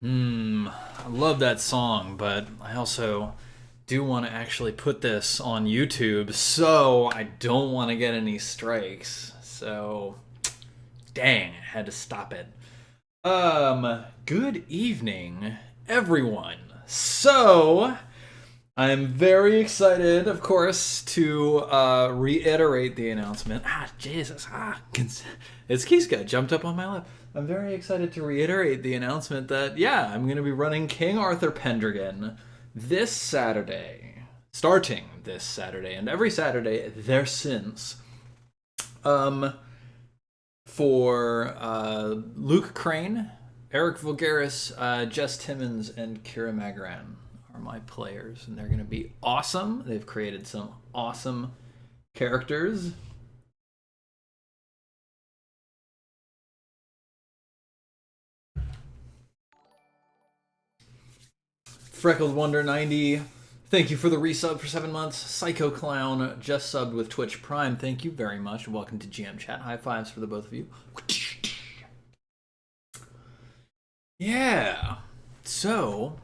I love that song, but I also do want to actually put this on YouTube, so I don't want to get any strikes. So, dang, I had to stop it. Good evening, everyone. So, I'm very excited, of course, to reiterate the announcement. Jesus. It's Kiska, jumped up on my lap. I'm very excited to reiterate the announcement that, yeah, I'm going to be running King Arthur Pendragon this Saturday. Starting this Saturday, and every Saturday there since. For Luke Crane, Eric Vulgaris, Jess Timmons, and Kira Magran are my players, and they're going to be awesome. They've created some awesome characters. Freckled Wonder 90, thank you for the resub for 7 months. Psycho Clown just subbed with Twitch Prime. Thank you very much. Welcome to GM Chat. High fives for the both of you. Yeah. So,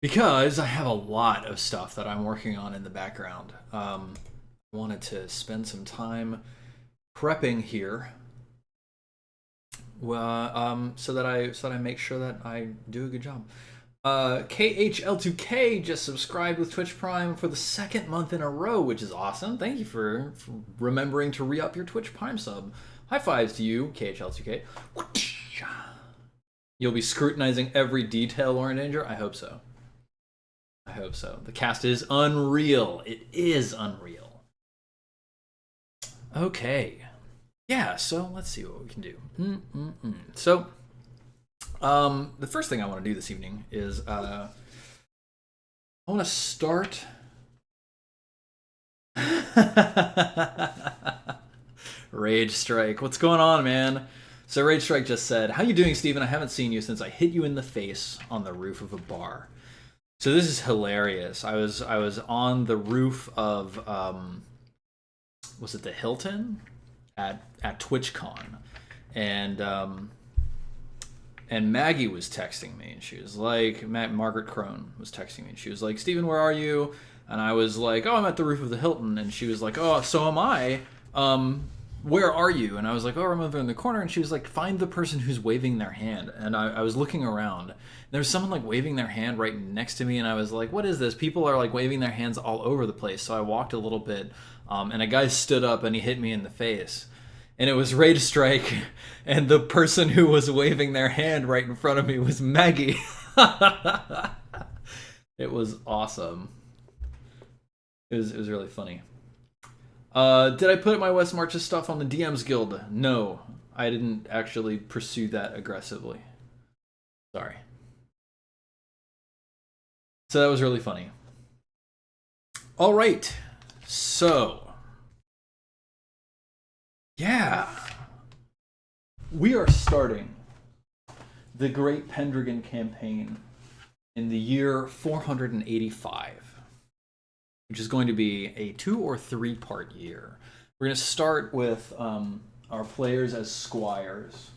because I have a lot of stuff that I'm working on in the background, I wanted to spend some time prepping here. So that I make sure that I do a good job. KHL2K just subscribed with Twitch Prime for the 2nd month in a row, which is awesome. Thank you for remembering to re-up your Twitch Prime sub. High fives to you, KHL2K. You'll be scrutinizing every detail, Lauren Danger? I hope so. I hope so. The cast is unreal. It is unreal. Okay. Yeah, so let's see what we can do. So, the first thing I want to do this evening is I want to start. Rage Strike. What's going on, man? So Rage Strike just said, "How you doing, Steven? I haven't seen you since I hit you in the face on the roof of a bar." So this is hilarious. I was on the roof of was it the Hilton at TwitchCon, and Maggie was texting me, and she was like, Margaret Crone was texting me, and she was like, "Steven, where are you?" And I was like, "Oh, I'm at the roof of the Hilton." And she was like, "Oh, so am I. Where are you?" And I was like, "Oh, I'm over in the corner." And she was like, "Find the person who's waving their hand." And I was looking around. There was someone like waving their hand right next to me, and I was like, "What is this?" People are like waving their hands all over the place. So I walked a little bit, and a guy stood up and he hit me in the face. And it was Rage Strike, and the person who was waving their hand right in front of me was Maggie. It was awesome. It was really funny. Did I put my West Marches stuff on the DMs Guild? No, I didn't actually pursue that aggressively. Sorry. So that was really funny. All right, so yeah, we are starting the Great Pendragon campaign in the year 485, which is going to be a 2 or 3 part year. We're going to start with our players as squires.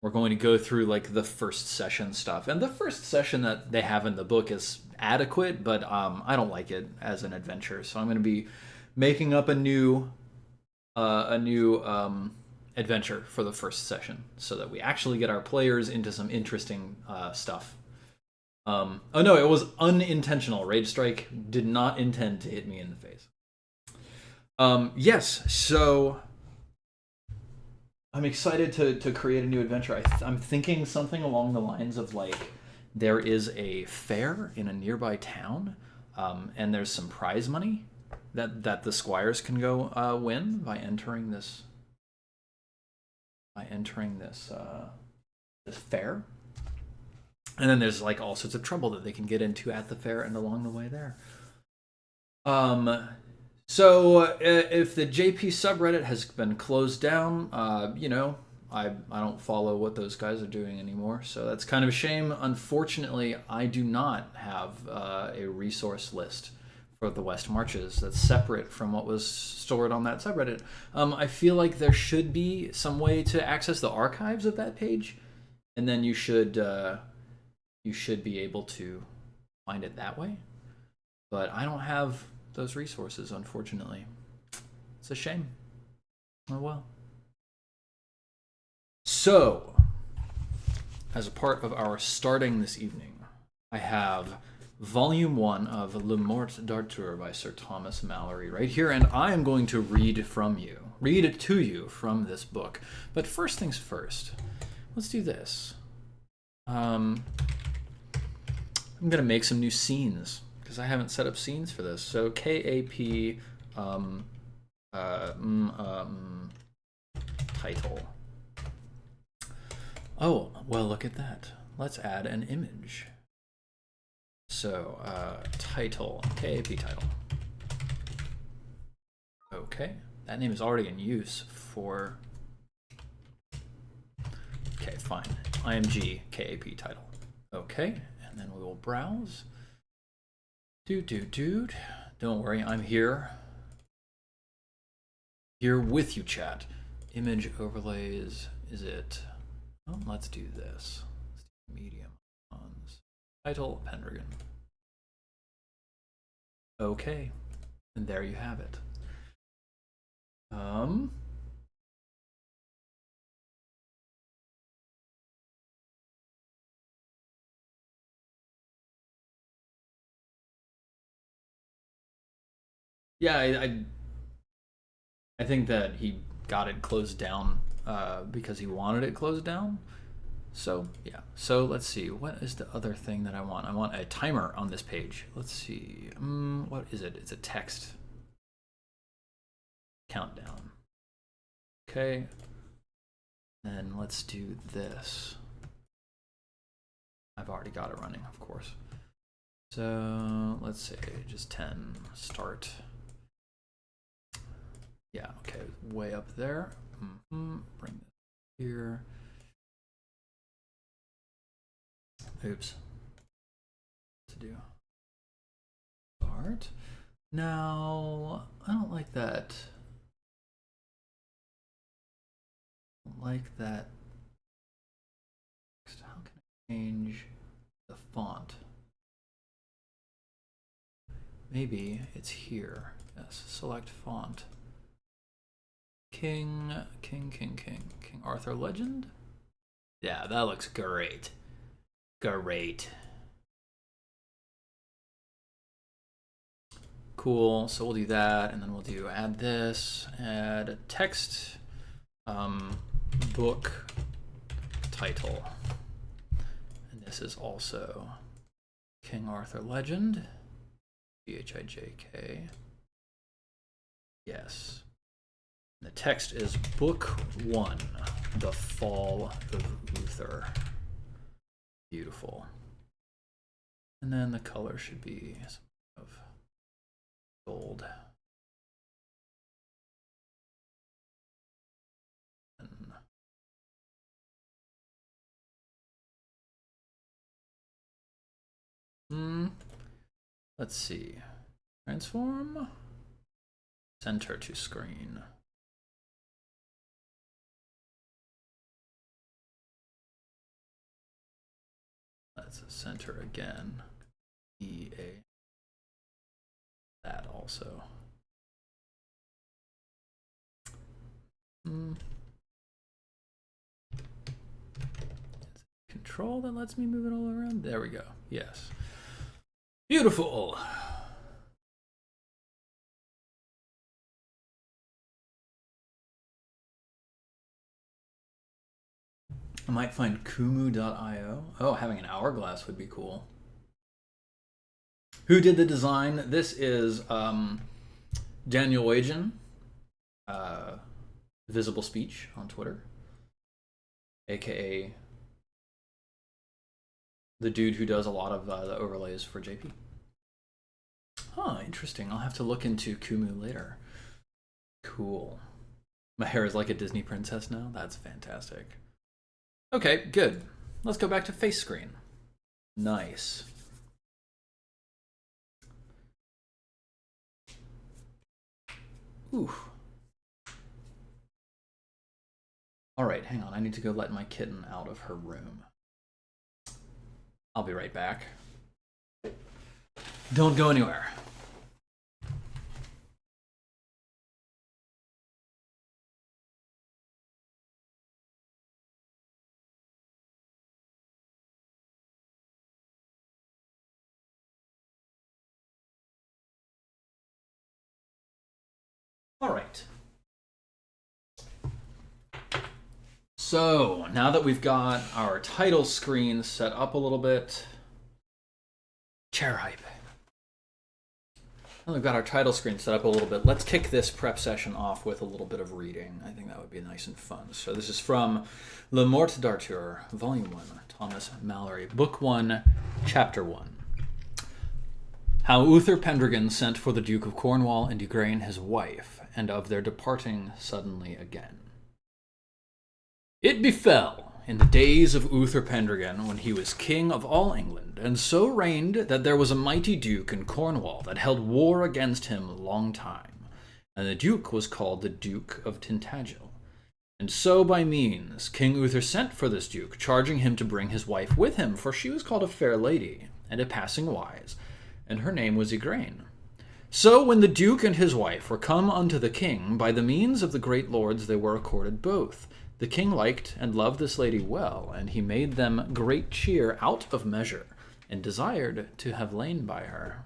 We're going to go through like the first session stuff, and the first session that they have in the book is adequate, but I don't like it as an adventure, so I'm going to be making up a new adventure for the first session, so that we actually get our players into some interesting stuff. Oh no, it was unintentional. Rage Strike did not intend to hit me in the face. Yes, so I'm excited to create a new adventure. I'm thinking something along the lines of like, there is a fair in a nearby town, and there's some prize money that the squires can go win by entering this this fair. And then there's like all sorts of trouble that they can get into at the fair and along the way there. So if the JP subreddit has been closed down, you know, I don't follow what those guys are doing anymore, so that's kind of a shame. Unfortunately, I do not have a resource list for the West Marches that's separate from what was stored on that subreddit. I feel like there should be some way to access the archives of that page and then you should be able to find it that way. But I don't have those resources, unfortunately. It's a shame. Oh well. So, as a part of our starting this evening, I have Volume 1 of Lamort d'Arthur by Sir Thomas Malory right here, and I am going to read it to you from this book. But first things first, let's do this. I'm going to make some new scenes, because I haven't set up scenes for this. So KAP title. Oh, well, look at that. Let's add an image. So, title, KAP title. Okay, that name is already in use for... Okay, fine. IMG KAP title. Okay, and then we will browse. Dude. Don't worry, I'm here. Here with you, chat. Image overlays, is it... Oh, let's do this. Let's do medium icons. Title, Pendragon. Okay, and there you have it. Yeah, I think that he got it closed down because he wanted it closed down. So, yeah. So, let's see. What is the other thing that I want? I want a timer on this page. Let's see. What is it? It's a text. Countdown. Okay. Then let's do this. I've already got it running, of course. So, let's say just 10. Start. Yeah, okay. Way up there. Bring this here. Oops. To do. Start. Now, I don't like that. I don't like that. How can I change the font? Maybe it's here. Yes, select font. King Arthur Legend? Yeah, that looks great. Great. Cool, so we'll do that, and then we'll do add this, add text, book title. And this is also King Arthur Legend, BHIJK. Yes. And the text is Book 1, The Fall of Uther. Beautiful. And then the color should be some of gold. Let's see. Transform. Center to screen. Let's center again. EA. That also. Control that lets me move it all around. There we go. Yes. Beautiful. I might find kumu.io. Oh, having an hourglass would be cool. Who did the design? This is Daniel Wagen, Visible Speech on Twitter, aka the dude who does a lot of the overlays for JP. Huh, interesting. I'll have to look into Kumu later. Cool. My hair is like a Disney princess now. That's fantastic. Okay, good. Let's go back to face screen. Nice. Ooh. All right, hang on. I need to go let my kitten out of her room. I'll be right back. Don't go anywhere. All right. So, now that we've got our title screen set up a little bit, chair hype. Now we've got our title screen set up a little bit. Let's kick this prep session off with a little bit of reading. I think that would be nice and fun. So this is from Lamort d'Arthur, Volume 1, Thomas Mallory, Book 1, Chapter 1. How Uther Pendragon sent for the Duke of Cornwall and Igraine his wife, and of their departing suddenly again. It befell in the days of Uther Pendragon, when he was king of all England, and so reigned that there was a mighty duke in Cornwall that held war against him long time, and the duke was called the Duke of Tintagel. And so by means King Uther sent for this duke, charging him to bring his wife with him, for she was called a fair lady, and a passing wise, and her name was Igraine. So when the duke and his wife were come unto the king, by the means of the great lords they were accorded both. The king liked and loved this lady well, and he made them great cheer out of measure, and desired to have lain by her.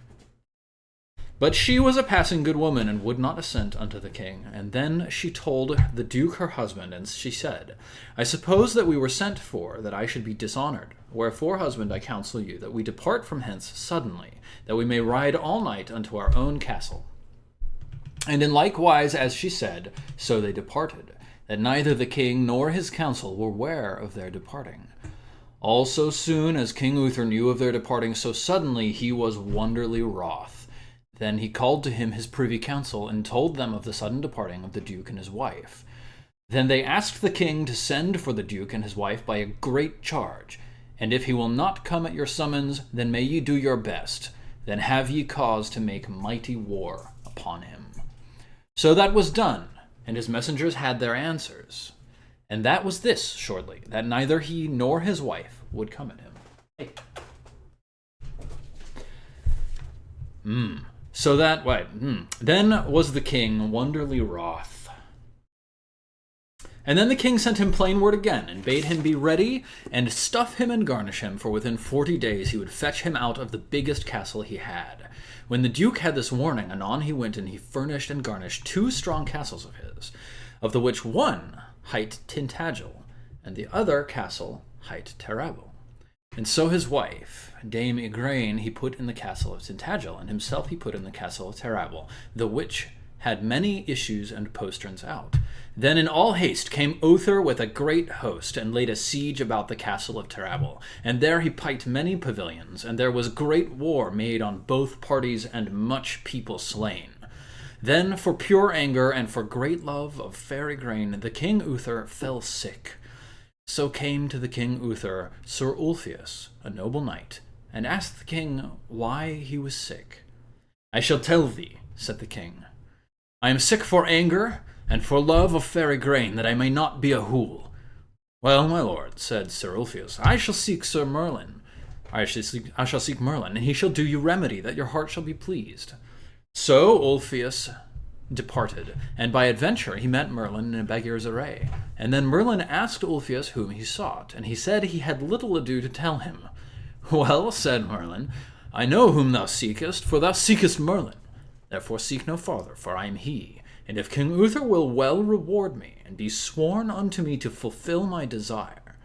But she was a passing good woman, and would not assent unto the king. And then she told the duke her husband, and she said, I suppose that we were sent for, that I should be dishonored. Wherefore, husband, I counsel you, that we depart from hence suddenly, that we may ride all night unto our own castle. And in like wise as she said, so they departed, that neither the king nor his council were ware of their departing. All so soon as King Uther knew of their departing so suddenly, he was wonderly wroth. Then he called to him his privy council, and told them of the sudden departing of the duke and his wife. Then they asked the king to send for the duke and his wife by a great charge, and if he will not come at your summons, then may ye do your best. Then have ye cause to make mighty war upon him. So that was done, and his messengers had their answers. And that was this, shortly, that neither he nor his wife would come at him. Hey. So that, Then was the king wonderly wroth. And then the king sent him plain word again, and bade him be ready, and stuff him and garnish him, for within 40 days he would fetch him out of the biggest castle he had. When the duke had this warning, anon he went and he furnished and garnished 2 strong castles of his, of the which one hight Tintagel, and the other castle hight Terrabel. And so his wife, Dame Igraine, he put in the castle of Tintagel, and himself he put in the castle of Terrabel, the which had many issues and posterns out. Then in all haste came Uther with a great host, and laid a siege about the castle of Terrabel. And there he piked many pavilions, and there was great war made on both parties, and much people slain. Then for pure anger, and for great love of fair Igraine, the king Uther fell sick. So came to the king Uther Sir Ulfius, a noble knight, and asked the king why he was sick. I shall tell thee, said the king. I am sick for anger, and for love of fair Igraine, that I may not be a hool. Well, my lord, said Sir Ulfius, I shall seek Sir Merlin. I shall seek Merlin, and he shall do you remedy, that your heart shall be pleased. So Ulfius departed, and by adventure he met Merlin in a beggar's array. And then Merlin asked Ulfius whom he sought, and he said he had little ado to tell him. Well, said Merlin, I know whom thou seekest, for thou seekest Merlin. Therefore seek no farther, for I am he. And if King Uther will well reward me, and be sworn unto me to fulfill my desire,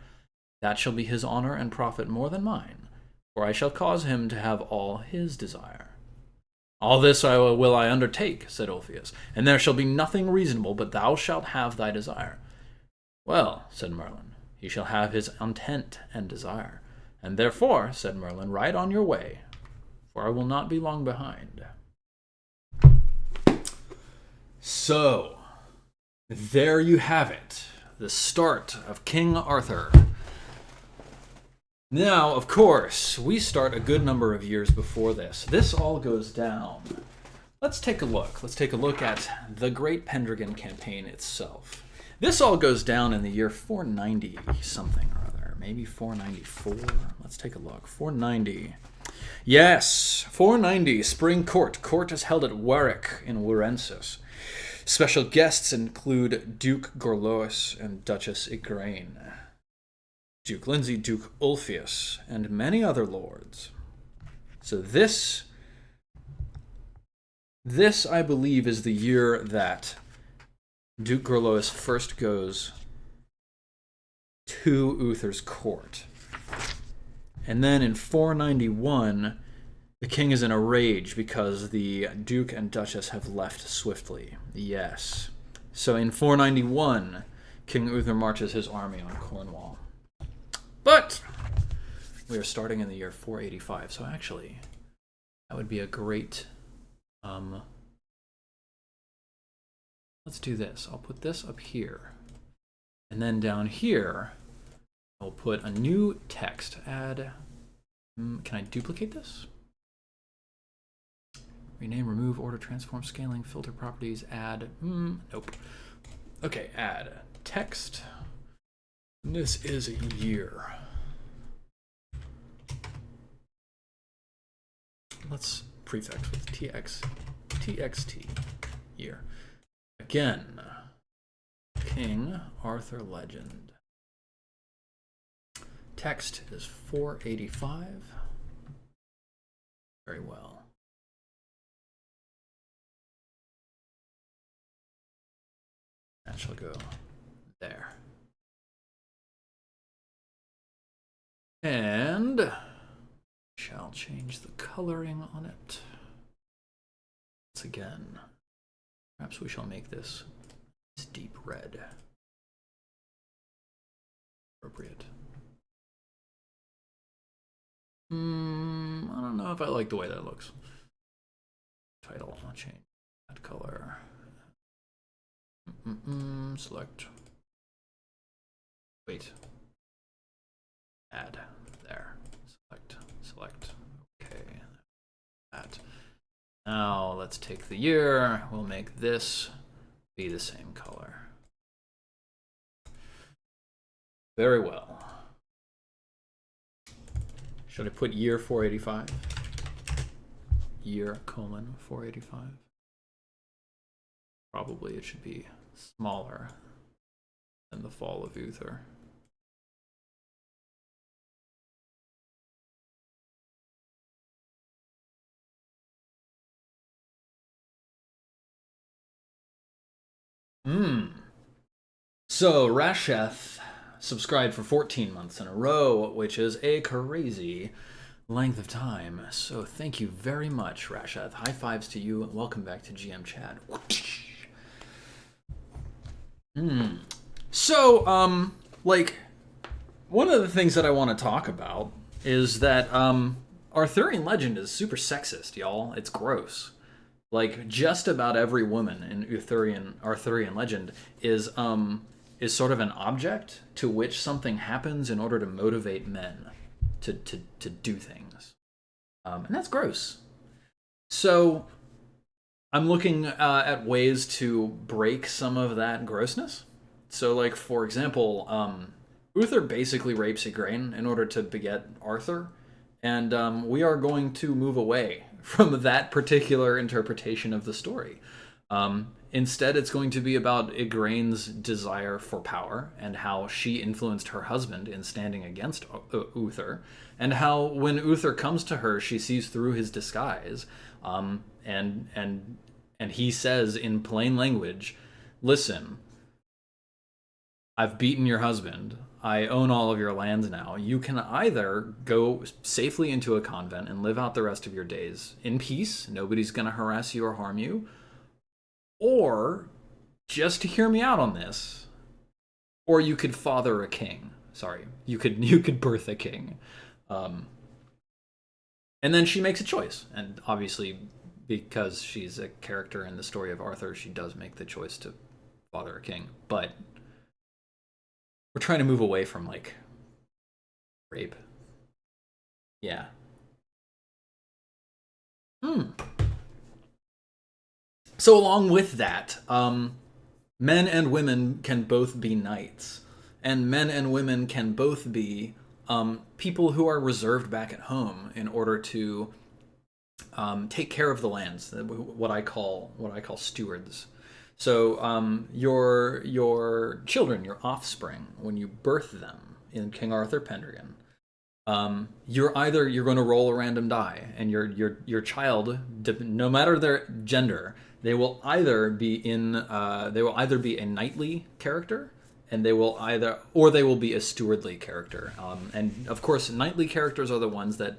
that shall be his honor and profit more than mine, for I shall cause him to have all his desire. All this will I undertake, said Ulfius, and there shall be nothing reasonable, but thou shalt have thy desire. Well, said Merlin, he shall have his intent and desire. And therefore, said Merlin, ride on your way, for I will not be long behind. So, there you have it, the start of King Arthur. Now, of course, we start a good number of years before this. This all goes down. Let's take a look. Let's take a look at the Great Pendragon campaign itself. This all goes down in the year 490 something or other. Maybe 494. Let's take a look. 490. Yes, 490. Spring Court. Court is held at Warwick in Wurensis. Special guests include Duke Gorlois and Duchess Igraine, Duke Lindsay, Duke Ulfius, and many other lords. So this, I believe, is the year that Duke Gorlois first goes to Uther's court. And then in 491, the king is in a rage because the Duke and Duchess have left swiftly. Yes. So in 491, King Uther marches his army on Cornwall. But we are starting in the year 485, so actually, that would be a great... let's do this. I'll put this up here. And then down here, I'll put a new text. Add... can I duplicate this? Rename, remove, order, transform, scaling, filter properties, add... nope. Okay, add text. This is a year. Let's prefix with txt, year. Again, King Arthur legend. Text is 485. Very well. That shall go there. And shall change the coloring on it. Once again, perhaps we shall make this deep red. Appropriate. I don't know if I like the way that looks. Title, I'll change that color. Select. Wait. Add. There. Select. Okay. That. Now let's take the year. We'll make this be the same color. Very well. Should I put year 485? Year colon 485? Probably it should be smaller than the fall of Uther. So Rasheth subscribed for 14 months in a row, which is a crazy length of time. So thank you very much, Rasheth. High fives to you. Welcome back to GM Chad. So, like, one of the things that I want to talk about is that Arthurian legend is super sexist, y'all. It's gross. Like, just about every woman in Arthurian legend is sort of an object to which something happens in order to motivate men to do things. And that's gross. So I'm looking at ways to break some of that grossness. So, like, for example, Uther basically rapes Igraine in order to beget Arthur. And we are going to move away from that particular interpretation of the story. Instead, it's going to be about Igraine's desire for power and how she influenced her husband in standing against Uther, and how when Uther comes to her, she sees through his disguise, and he says in plain language, "Listen, I've beaten your husband. I own all of your lands now. You can either go safely into a convent and live out the rest of your days in peace. Nobody's going to harass you or harm you. Or, just to hear me out on this, or you could father a king. Sorry, you could birth a king." And then she makes a choice. And obviously, because she's a character in the story of Arthur, she does make the choice to father a king. But we're trying to move away from, like, rape. Yeah. So along with that, men and women can both be knights, and men and women can both be people who are reserved back at home in order to take care of the lands. What I call stewards. So your children, your offspring, when you birth them in King Arthur Pendragon, you're going to roll a random die, and your child, no matter their gender, they will either be a knightly character, and they will be a stewardly character. And of course, knightly characters are the ones that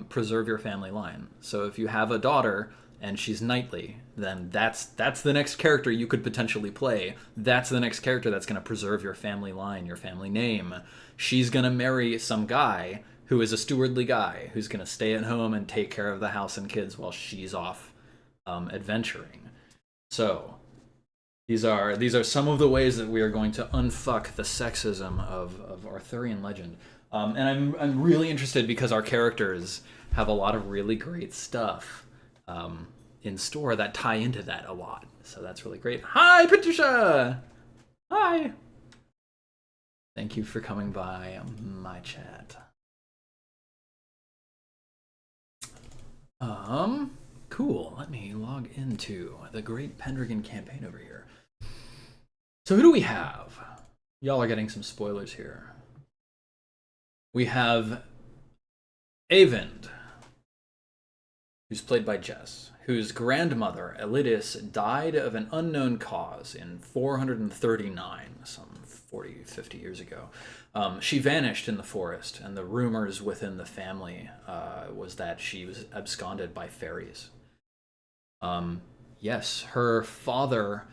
preserve your family line. So if you have a daughter and she's knightly, then that's the next character you could potentially play. That's the next character that's going to preserve your family line, your family name. She's going to marry some guy who is a stewardly guy who's going to stay at home and take care of the house and kids while she's off adventuring. So these are some of the ways that we are going to unfuck the sexism of Arthurian legend. And I'm really interested because our characters have a lot of really great stuff in store that tie into that a lot. So that's really great. Hi, Patricia! Hi! Thank you for coming by my chat. Cool. Let me log into the Great Pendragon campaign over here. So who do we have? Y'all are getting some spoilers here. We have Eyvind, who's played by Jess, whose grandmother, Elidis, died of an unknown cause in 439, some 40, 50 years ago. She vanished in the forest, and the rumors within the family was that she was absconded by fairies. Yes, her father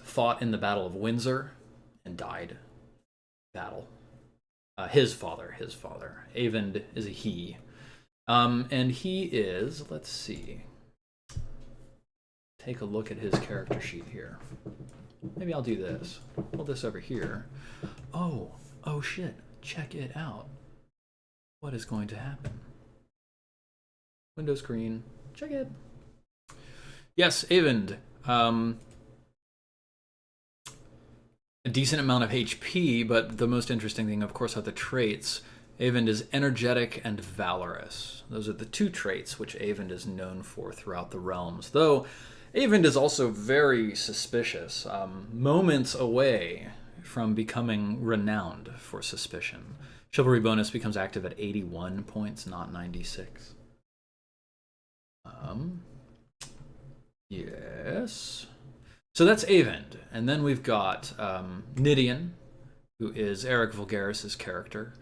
fought in the Battle of Windsor and died. Battle. His father. Eyvind is a he. And he is, let's see. Take a look at his character sheet here. Maybe I'll do this. Pull this over here. Oh shit. Check it out. What is going to happen? Window screen. Check it. Yes, Eyvind. A decent amount of HP, but the most interesting thing, of course, are the traits. Eyvind is energetic and valorous. Those are the two traits which Eyvind is known for throughout the realms. Though, Eyvind is also very suspicious, moments away from becoming renowned for suspicion. Chivalry bonus becomes active at 81 points, not 96. Yes. So that's Eyvind. And then we've got Nidian, who is Eric Vulgaris's character.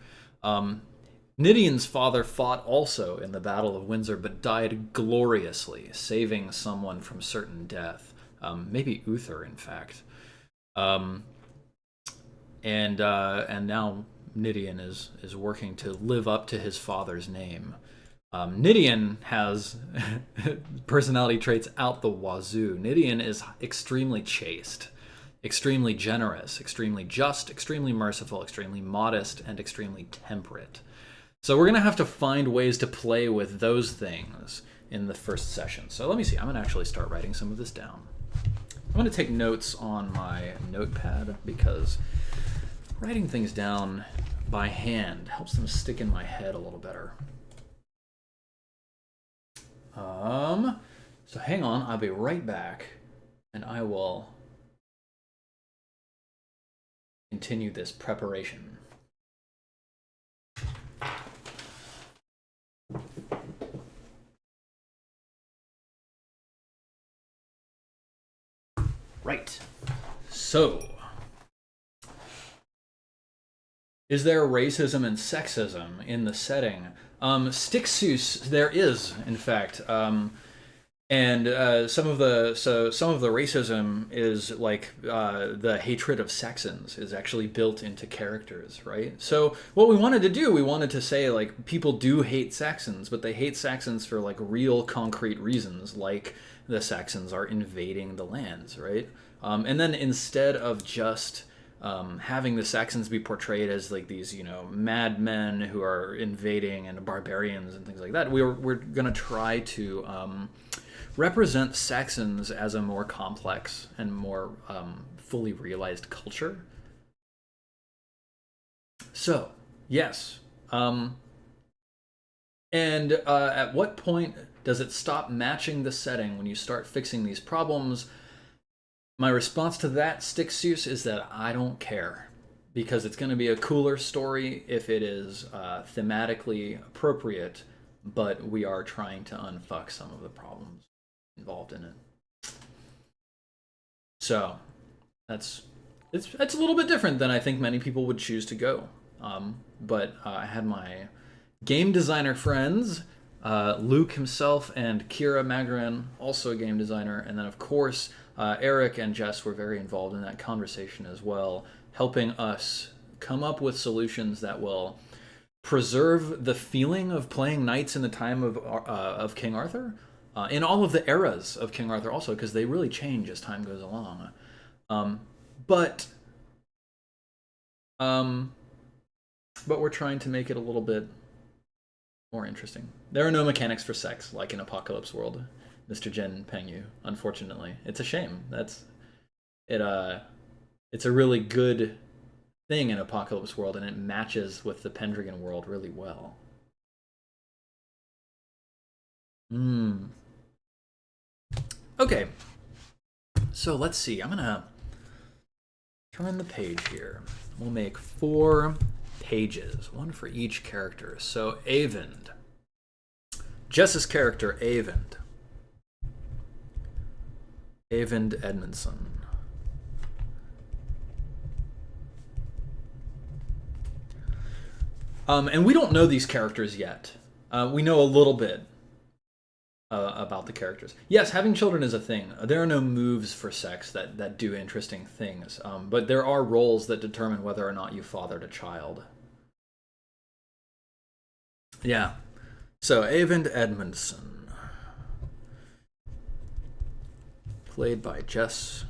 Nidian's father fought also in the Battle of Windsor, but died gloriously, saving someone from certain death. Maybe Uther, in fact. And now Nidian is working to live up to his father's name. Nidian has personality traits out the wazoo. Nidian is extremely chaste, extremely generous, extremely just, extremely merciful, extremely modest, and extremely temperate. So we're going to have to find ways to play with those things in the first session. So let me see. I'm going to actually start writing some of this down. I'm going to take notes on my notepad because writing things down by hand helps them stick in my head a little better. So hang on, I'll be right back, and I will continue this preparation. Right. So, is there racism and sexism in the setting? Stixus, there is, in fact, and some of the racism is like the hatred of Saxons is actually built into characters, right? So what we wanted to do, we wanted to say like people do hate Saxons, but they hate Saxons for like real concrete reasons, like the Saxons are invading the lands, right? And then instead of just having the Saxons be portrayed as like these, madmen who are invading and barbarians and things like that, we're gonna try to represent Saxons as a more complex and more fully realized culture. So, yes. And at what point does it stop matching the setting when you start fixing these problems? My response to that, Stixus, is that I don't care. Because it's going to be a cooler story if it is thematically appropriate, but we are trying to unfuck some of the problems involved in it. So, it's a little bit different than I think many people would choose to go. But I had my game designer friends, Luke himself and Kira Magran, also a game designer, and then of course Eric and Jess were very involved in that conversation as well, helping us come up with solutions that will preserve the feeling of playing knights in the time of King Arthur, in all of the eras of King Arthur also, because they really change as time goes along. But we're trying to make it a little bit more interesting. There are no mechanics for sex like in Apocalypse World, Mr. Jin Pengyu. Unfortunately, it's a shame. That's it. It's a really good thing in Apocalypse World, and it matches with the Pendragon world really well. Okay, so let's see. I'm gonna turn the page here. We'll make 4 pages, one for each character. So Eyvind, Jess's character Eyvind Edmundson. And we don't know these characters yet. We know a little bit about the characters. Yes, having children is a thing. There are no moves for sex that do interesting things, but there are roles that determine whether or not you fathered a child. Yeah. So, Eyvind Edmundson, played by Jess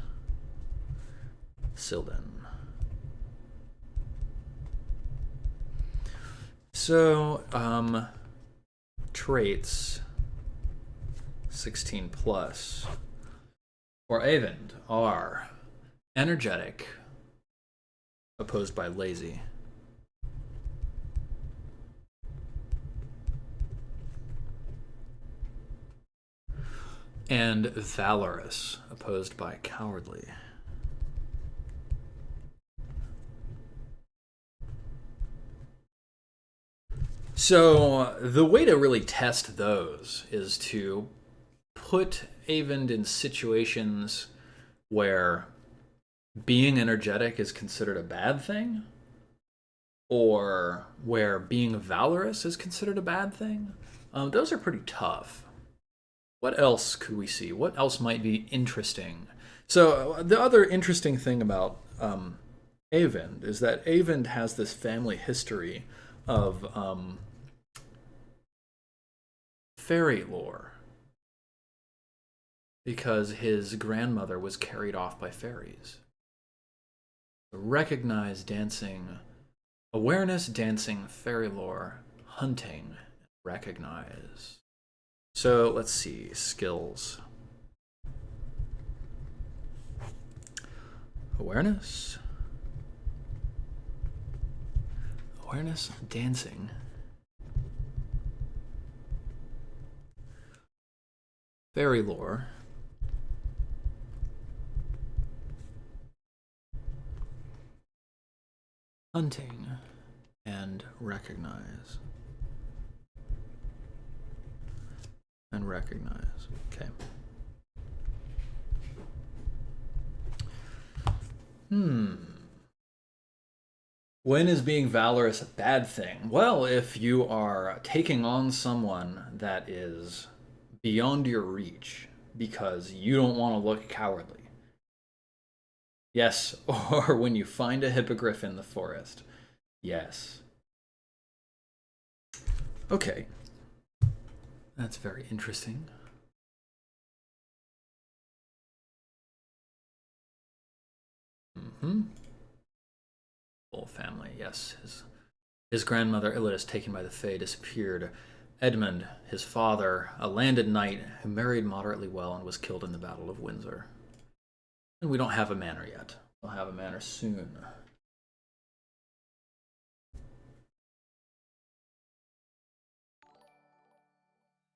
Silden. So, traits 16 plus for Eyvind are energetic, opposed by lazy. And valorous, opposed by cowardly. So the way to really test those is to put Eyvind in situations where being energetic is considered a bad thing, or where being valorous is considered a bad thing. Those are pretty tough. What else could we see? What else might be interesting? So the other interesting thing about Eyvind is that Eyvind has this family history of fairy lore, because his grandmother was carried off by fairies. Recognize dancing, awareness, dancing, fairy lore, hunting, recognize. So let's see, skills. Awareness, dancing, fairy lore, hunting, and recognize. Okay. When is being valorous a bad thing? Well, if you are taking on someone that is beyond your reach because you don't want to look cowardly. Yes, or when you find a hippogriff in the forest. Yes. Okay. That's very interesting. Whole family, yes. His grandmother, Illidis, taken by the Fae, disappeared. Edmund, his father, a landed knight who married moderately well and was killed in the Battle of Windsor. And we don't have a manor yet. We'll have a manor soon.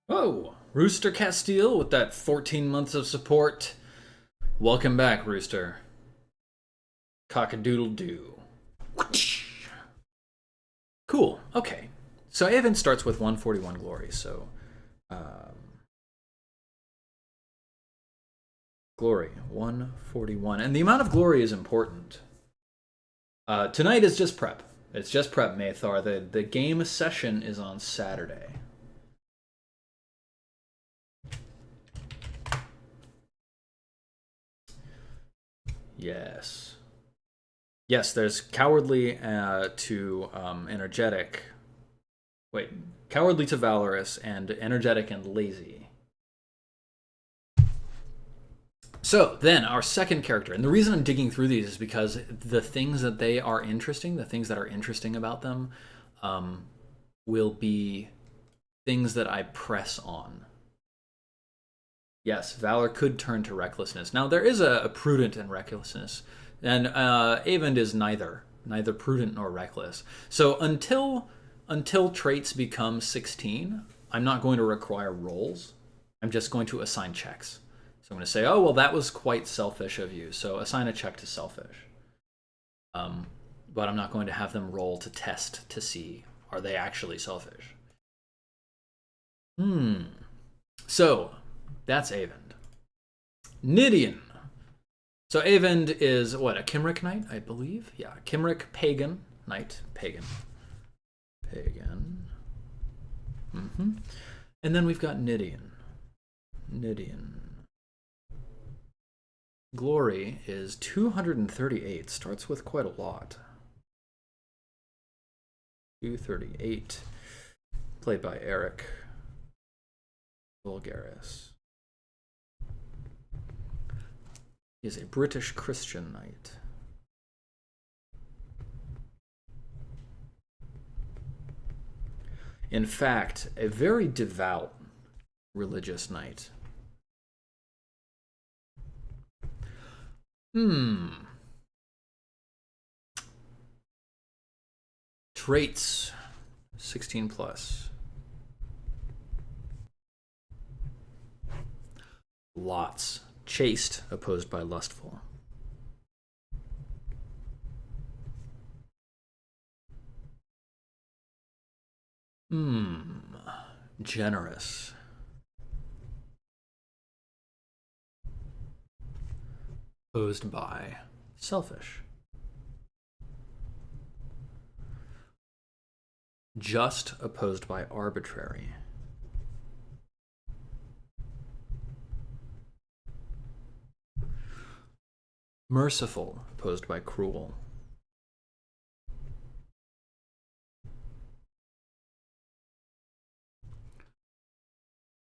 Oh, Rooster Castile with that 14 months of support. Welcome back, Rooster. Cock-a-doodle-doo. Cool, okay. So Avon starts with 141 glory, so... glory, 141. And the amount of glory is important. Tonight is just prep. It's just prep, Maythar. The game session is on Saturday. Yes. Yes, there's cowardly to energetic. Wait, cowardly to valorous and energetic and lazy. So then our second character, and the reason I'm digging through these is because the things that they are interesting, the things that are interesting about them, will be things that I press on. Yes, valor could turn to recklessness. Now there is a prudent and recklessness, and Avond is neither prudent nor reckless. So until traits become 16, I'm not going to require rolls. I'm just going to assign checks. So I'm going to say, oh, well, that was quite selfish of you. So assign a check to selfish. But I'm not going to have them roll to test to see, are they actually selfish? So that's Avond. Nidian. So Avond is, what, a Kimric knight, I believe? Yeah, Kimric pagan knight. Pagan. And then we've got Nidian. Glory is 238. Starts with quite a lot. 238. Played by Eric Vulgaris. He is a British Christian knight. In fact, a very devout religious knight. Traits, 16 plus. Lots. Chaste, opposed by lustful. Generous. Opposed by selfish. Just, opposed by arbitrary. Merciful, opposed by cruel.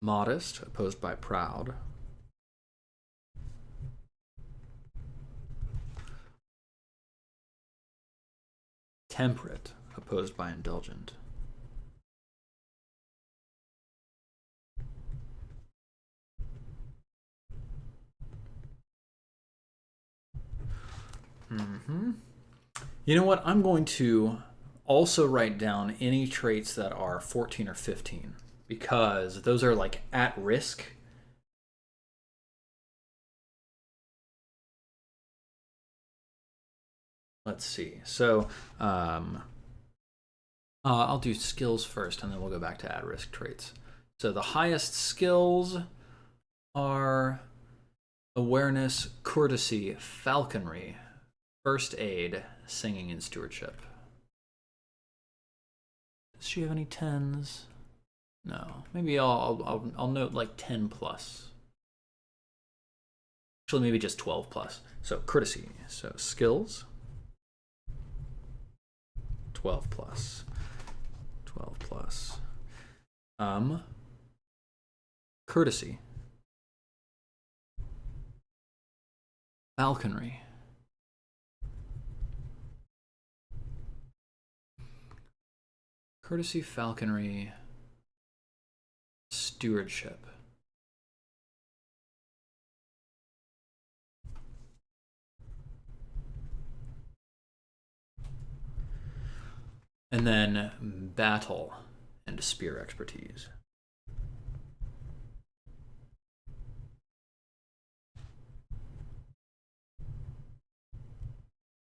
Modest, opposed by proud. Temperate, opposed by indulgent. You know what? I'm going to also write down any traits that are 14 or 15 because those are like at risk. Let's see. So I'll do skills first and then we'll go back to at-risk traits. So the highest skills are awareness, courtesy, falconry, first aid, singing, and stewardship. Does she have any 10s? No. Maybe I'll note like 10 plus. Actually, maybe just 12 plus. So courtesy. So skills. 12 plus. 12 plus. Courtesy. Falconry. Courtesy, falconry. stewardship. And then battle and spear expertise.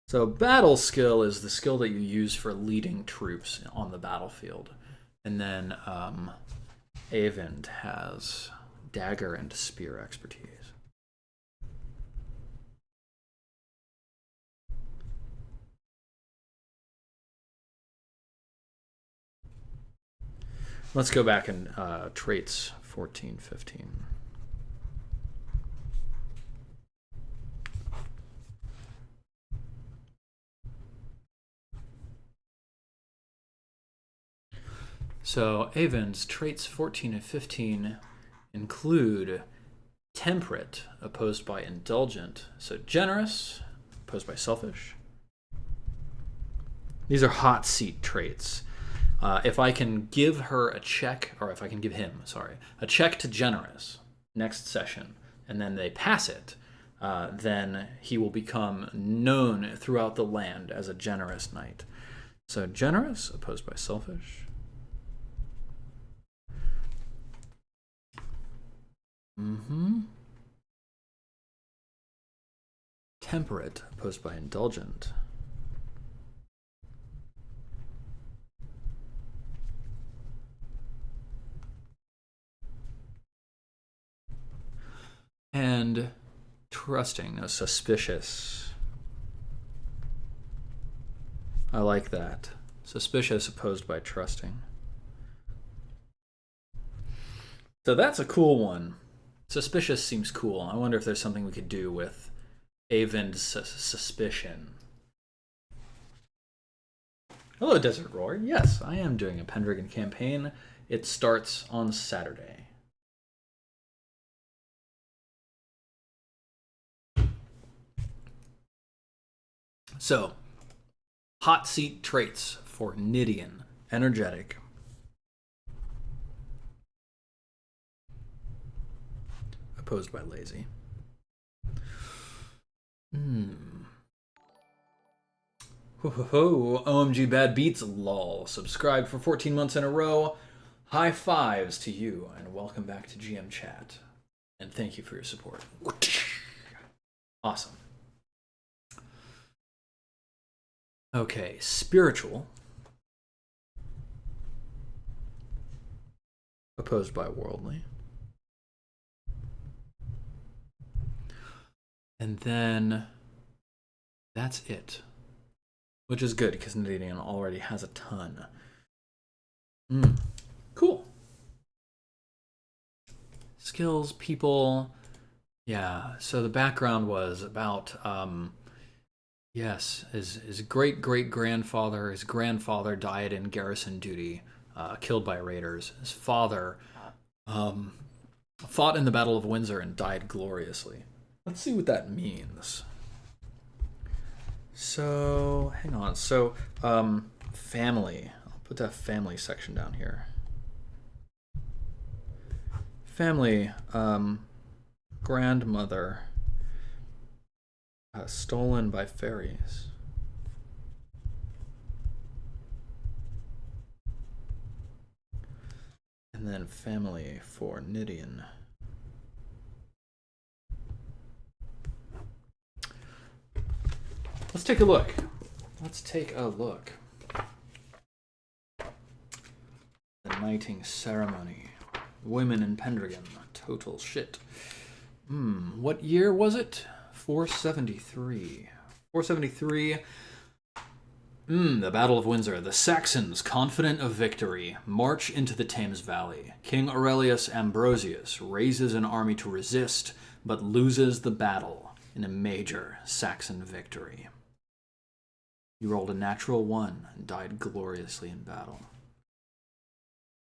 So battle skill is the skill that you use for leading troops on the battlefield. And then Avend has dagger and spear expertise. Let's go back and traits 14, 15. So Avend's traits 14 and 15 include temperate, opposed by indulgent. So generous, opposed by selfish. These are hot seat traits. If I can give her a check, or if I can give him, a check to generous next session, and then they pass it, then he will become known throughout the land as a generous knight. So generous, opposed by selfish. Temperate, opposed by indulgent. And trusting, suspicious. I like that. Suspicious opposed by trusting. So that's a cool one. Suspicious seems cool. I wonder if there's something we could do with Avend's suspicion. Hello, Desert Roar. Yes, I am doing a Pendragon campaign. It starts on Saturday. So, hot seat traits for Nidian. Energetic. Opposed by lazy. Ho ho ho. OMG bad beats lol. Subscribe for 14 months in a row. High fives to you and welcome back to GM Chat. And thank you for your support. Awesome. Okay, spiritual. Opposed by worldly. And then that's it. Which is good because Nidian already has a ton. Cool. Skills, people. Yeah, so the background was about yes, his great-great-grandfather, his grandfather died in garrison duty, killed by raiders. His father fought in the Battle of Windsor and died gloriously. Let's see what that means. So, hang on. So, family. I'll put that family section down here. Family, grandmother, stolen by fairies. And then family for Nidian. Let's take a look. The knighting ceremony. Women in Pendragon. Total shit. What year was it? 473. 473. The Battle of Windsor. The Saxons, confident of victory, march into the Thames Valley. King Aurelius Ambrosius raises an army to resist, but loses the battle in a major Saxon victory. He rolled a natural 1 and died gloriously in battle.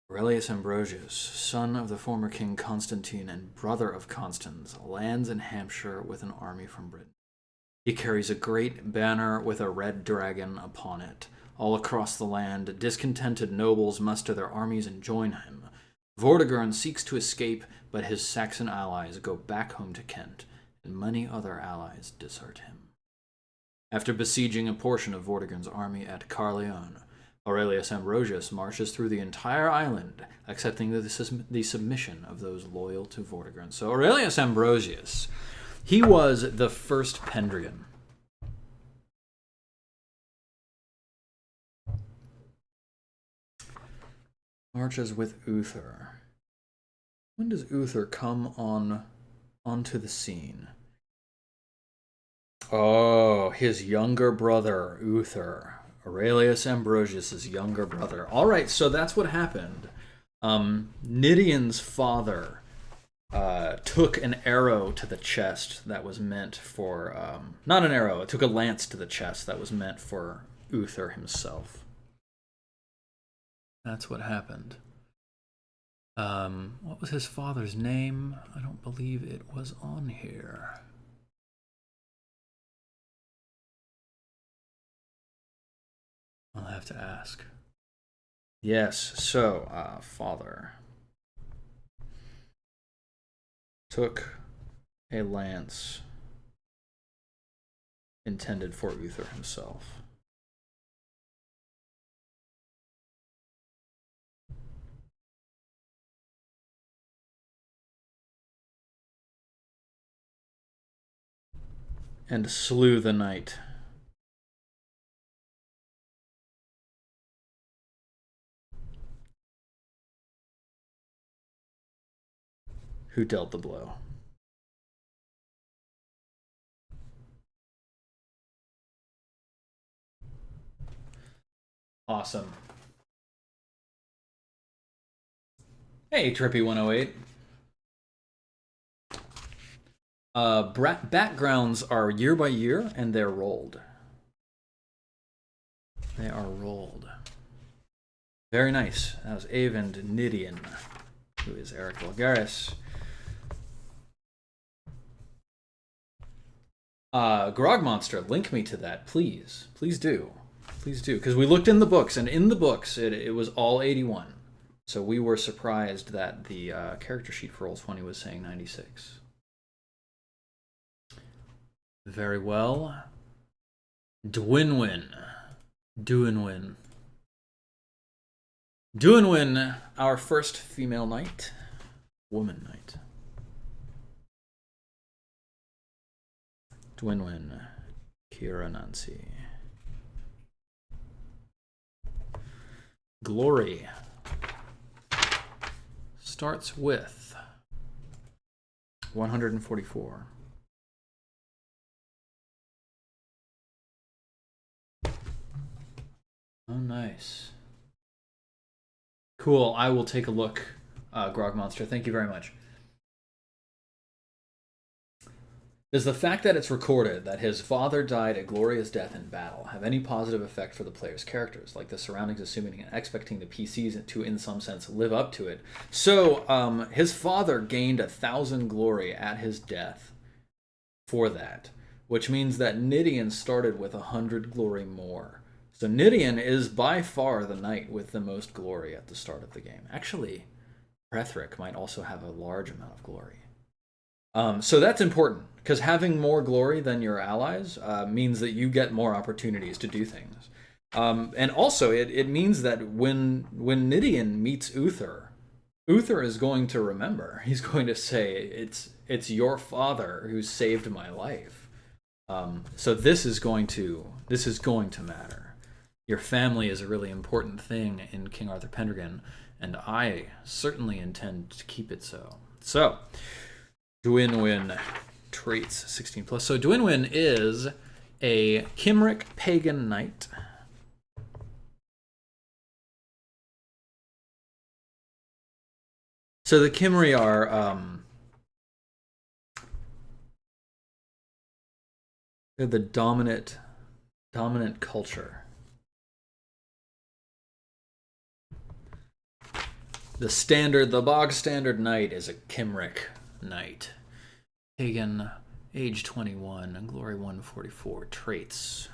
Aurelius Ambrosius, son of the former King Constantine and brother of Constans, lands in Hampshire with an army from Britain. He carries a great banner with a red dragon upon it. All across the land, discontented nobles muster their armies and join him. Vortigern seeks to escape, but his Saxon allies go back home to Kent, and many other allies desert him. After besieging a portion of Vortigern's army at Caerleon, Aurelius Ambrosius marches through the entire island, accepting the submission of those loyal to Vortigern. So Aurelius Ambrosius, he was the first Pendragon. Marches with Uther. When does Uther come onto the scene? Oh, his younger brother, Uther. Aurelius Ambrosius' younger brother. All right, so that's what happened. Nidion's father took an arrow to the chest that was meant for... not an arrow, it took a lance to the chest that was meant for Uther himself. That's what happened. What was his father's name? I don't believe it was on here. I'll have to ask. Yes, so, father took a lance intended for Uther himself. And slew the knight. Who dealt the blow. Awesome. Hey, Trippy108. Backgrounds are year by year, and they're rolled. They are rolled. Very nice. That was Avend Nidion, who is Eric Vulgaris. Grog Monster, link me to that, please. Please do. Please do. Because we looked in the books, and in the books, it was all 81. So we were surprised that the character sheet for Roll20 was saying 96. Very well. Dwinwyn. Dwinwyn, our first female knight. Woman knight. Dwinwyn. Kira Nancy. Glory. Starts with 144. Oh, nice. Cool. I will take a look, Grog Monster. Thank you very much. Does the fact that it's recorded that his father died a glorious death in battle have any positive effect for the player's characters, like the surroundings assuming and expecting the PCs to, in some sense, live up to it? So, his father gained 1,000 glory at his death for that, which means that Nidion started with 100 glory more. So Nidion is by far the knight with the most glory at the start of the game. Actually, Brethric might also have a large amount of glory. So that's important, because having more glory than your allies means that you get more opportunities to do things. And also, it means that when Nidion meets Uther, Uther is going to remember. He's going to say, it's your father who saved my life. So this is going to matter. Your family is a really important thing in King Arthur Pendragon, and I certainly intend to keep it so. So, Dwinwyn traits 16+. So Dwinwyn is a Cymric pagan knight. So the Cymri are they're the dominant culture. The bog standard knight is a Cymric knight. Pagan, age 21, glory 144, traits.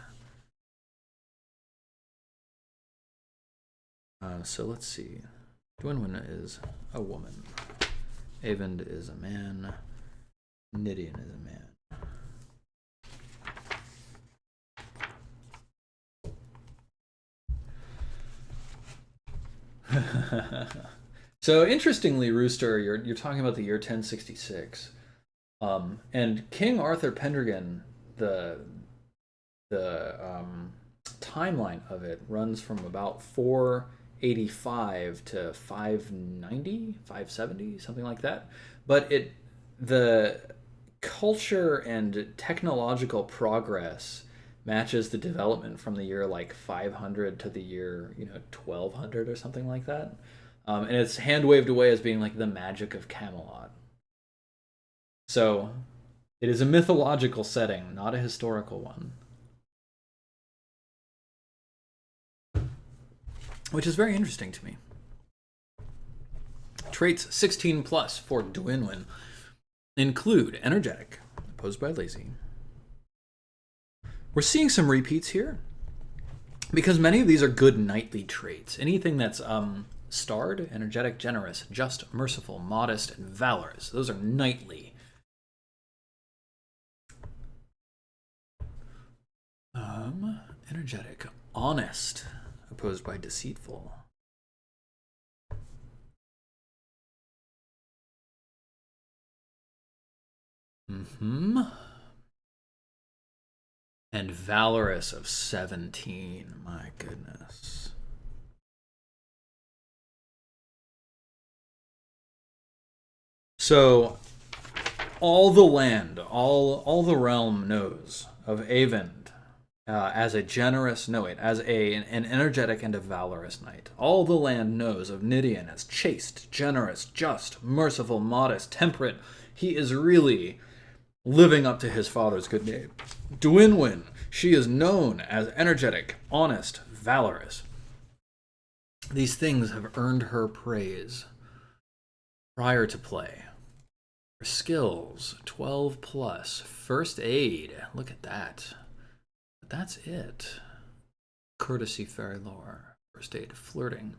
So let's see. Dwynwen is a woman. Avend is a man. Nidian is a man. So interestingly, Rooster, you're talking about the year 1066, and King Arthur Pendragon, the timeline of it runs from about 485 to 590, 570, something like that. But the culture and technological progress matches the development from the year like 500 to the year 1200 or something like that. And it's hand waved away as being like the magic of Camelot. So it is a mythological setting, not a historical one. Which is very interesting to me. Traits 16 plus for Dwynwen include energetic, opposed by lazy. We're seeing some repeats here because many of these are good knightly traits. Anything that's starred, energetic, generous, just, merciful, modest, and valorous. Those are knightly. Energetic, honest, opposed by deceitful. And valorous of 17. My goodness. So all the land, all the realm knows of Avend as a generous, as an energetic and a valorous knight. All the land knows of Nidian as chaste, generous, just, merciful, modest, temperate. He is really living up to his father's good name. Dwynwen, she is known as energetic, honest, valorous. These things have earned her praise prior to play. Her skills, 12 plus. First aid, look at that. But that's it. Courtesy, fairy lore. First aid, flirting.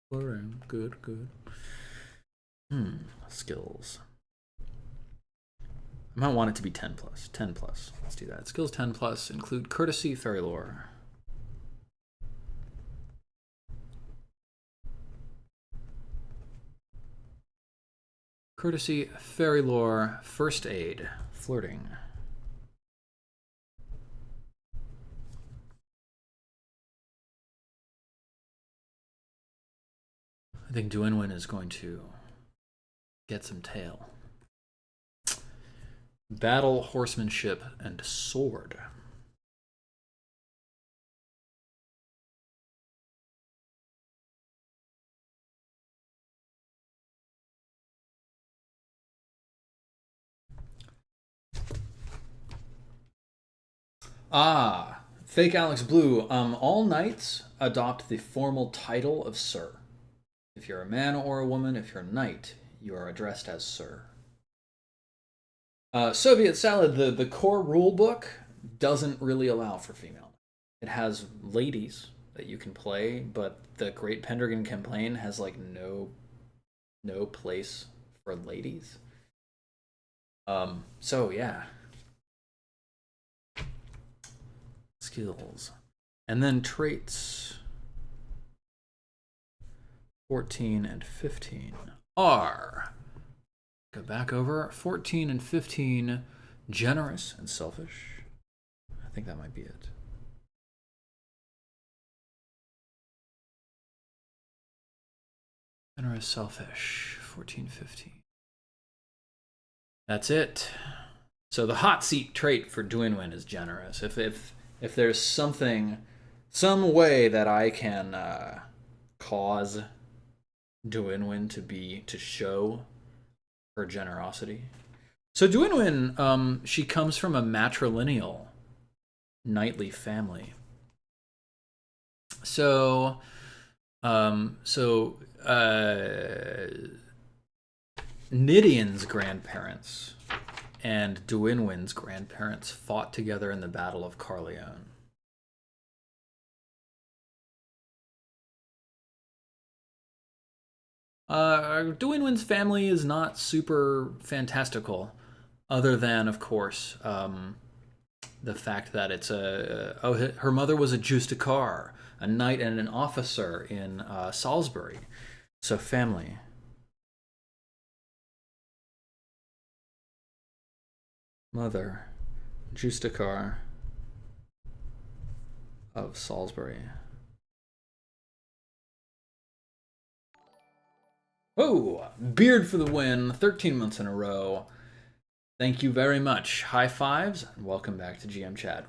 Flirting, good. Skills. I might want it to be 10 plus. 10 plus. Let's do that. Skills 10 plus include courtesy, fairy lore. Courtesy, fairy lore, first aid, flirting. I think Dwynwen is going to get some tail. Battle, horsemanship, and sword. Fake Alex Blue. All knights adopt the formal title of Sir. If you're a man or a woman, if you're a knight, you are addressed as Sir. Soviet Salad, the core rule book doesn't really allow for female. It has ladies that you can play, but the Great Pendragon campaign has like no place for ladies. So yeah. Skills. And then traits 14 and 15 are, go back over, 14 and 15, generous and selfish. I think that might be it. Generous, selfish, 14, 15. That's it. So the hot seat trait for Dwynwen is generous. If there's some way that I can cause Dwynwen to show her generosity. So Dwynwen, she comes from a matrilineal knightly family. So Nidian's grandparents and Dwynwen's grandparents fought together in the Battle of Carleon. Dwynwen's family is not super fantastical, other than, of course, the fact that it's her mother was a Justikar, a knight and an officer in Salisbury. So family. Mother, Justikar of Salisbury. Oh, Beard for the win, 13 months in a row. Thank you very much. High fives, and welcome back to GM Chat.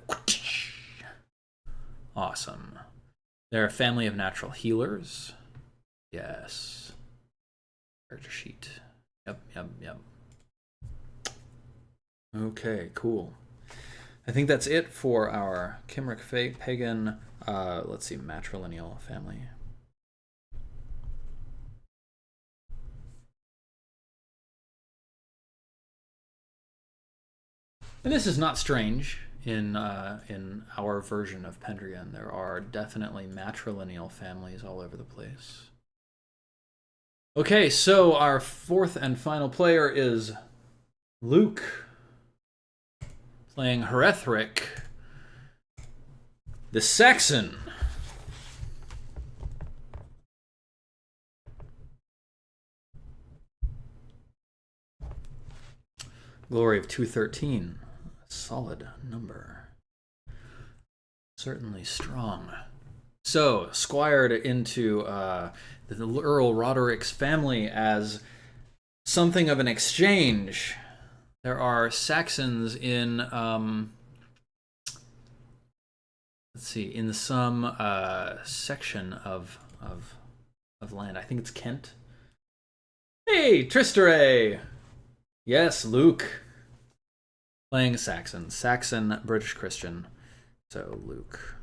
Awesome. They're a family of natural healers. Yes. Character sheet. Yep. Okay, cool. I think that's it for our Kimric Pagan, let's see, matrilineal family. And this is not strange in our version of Pendragon. There are definitely matrilineal families all over the place. Okay, so our fourth and final player is Luke, playing Hrethric, the Saxon. Glory of 213. Solid number. Certainly strong. So, squired into the Earl Roderick's family as something of an exchange. There are Saxons in, let's see, in some section of land. I think it's Kent. Hey, Tristere! Yes, Luke. Playing Saxon. Saxon, British Christian. So, Luke.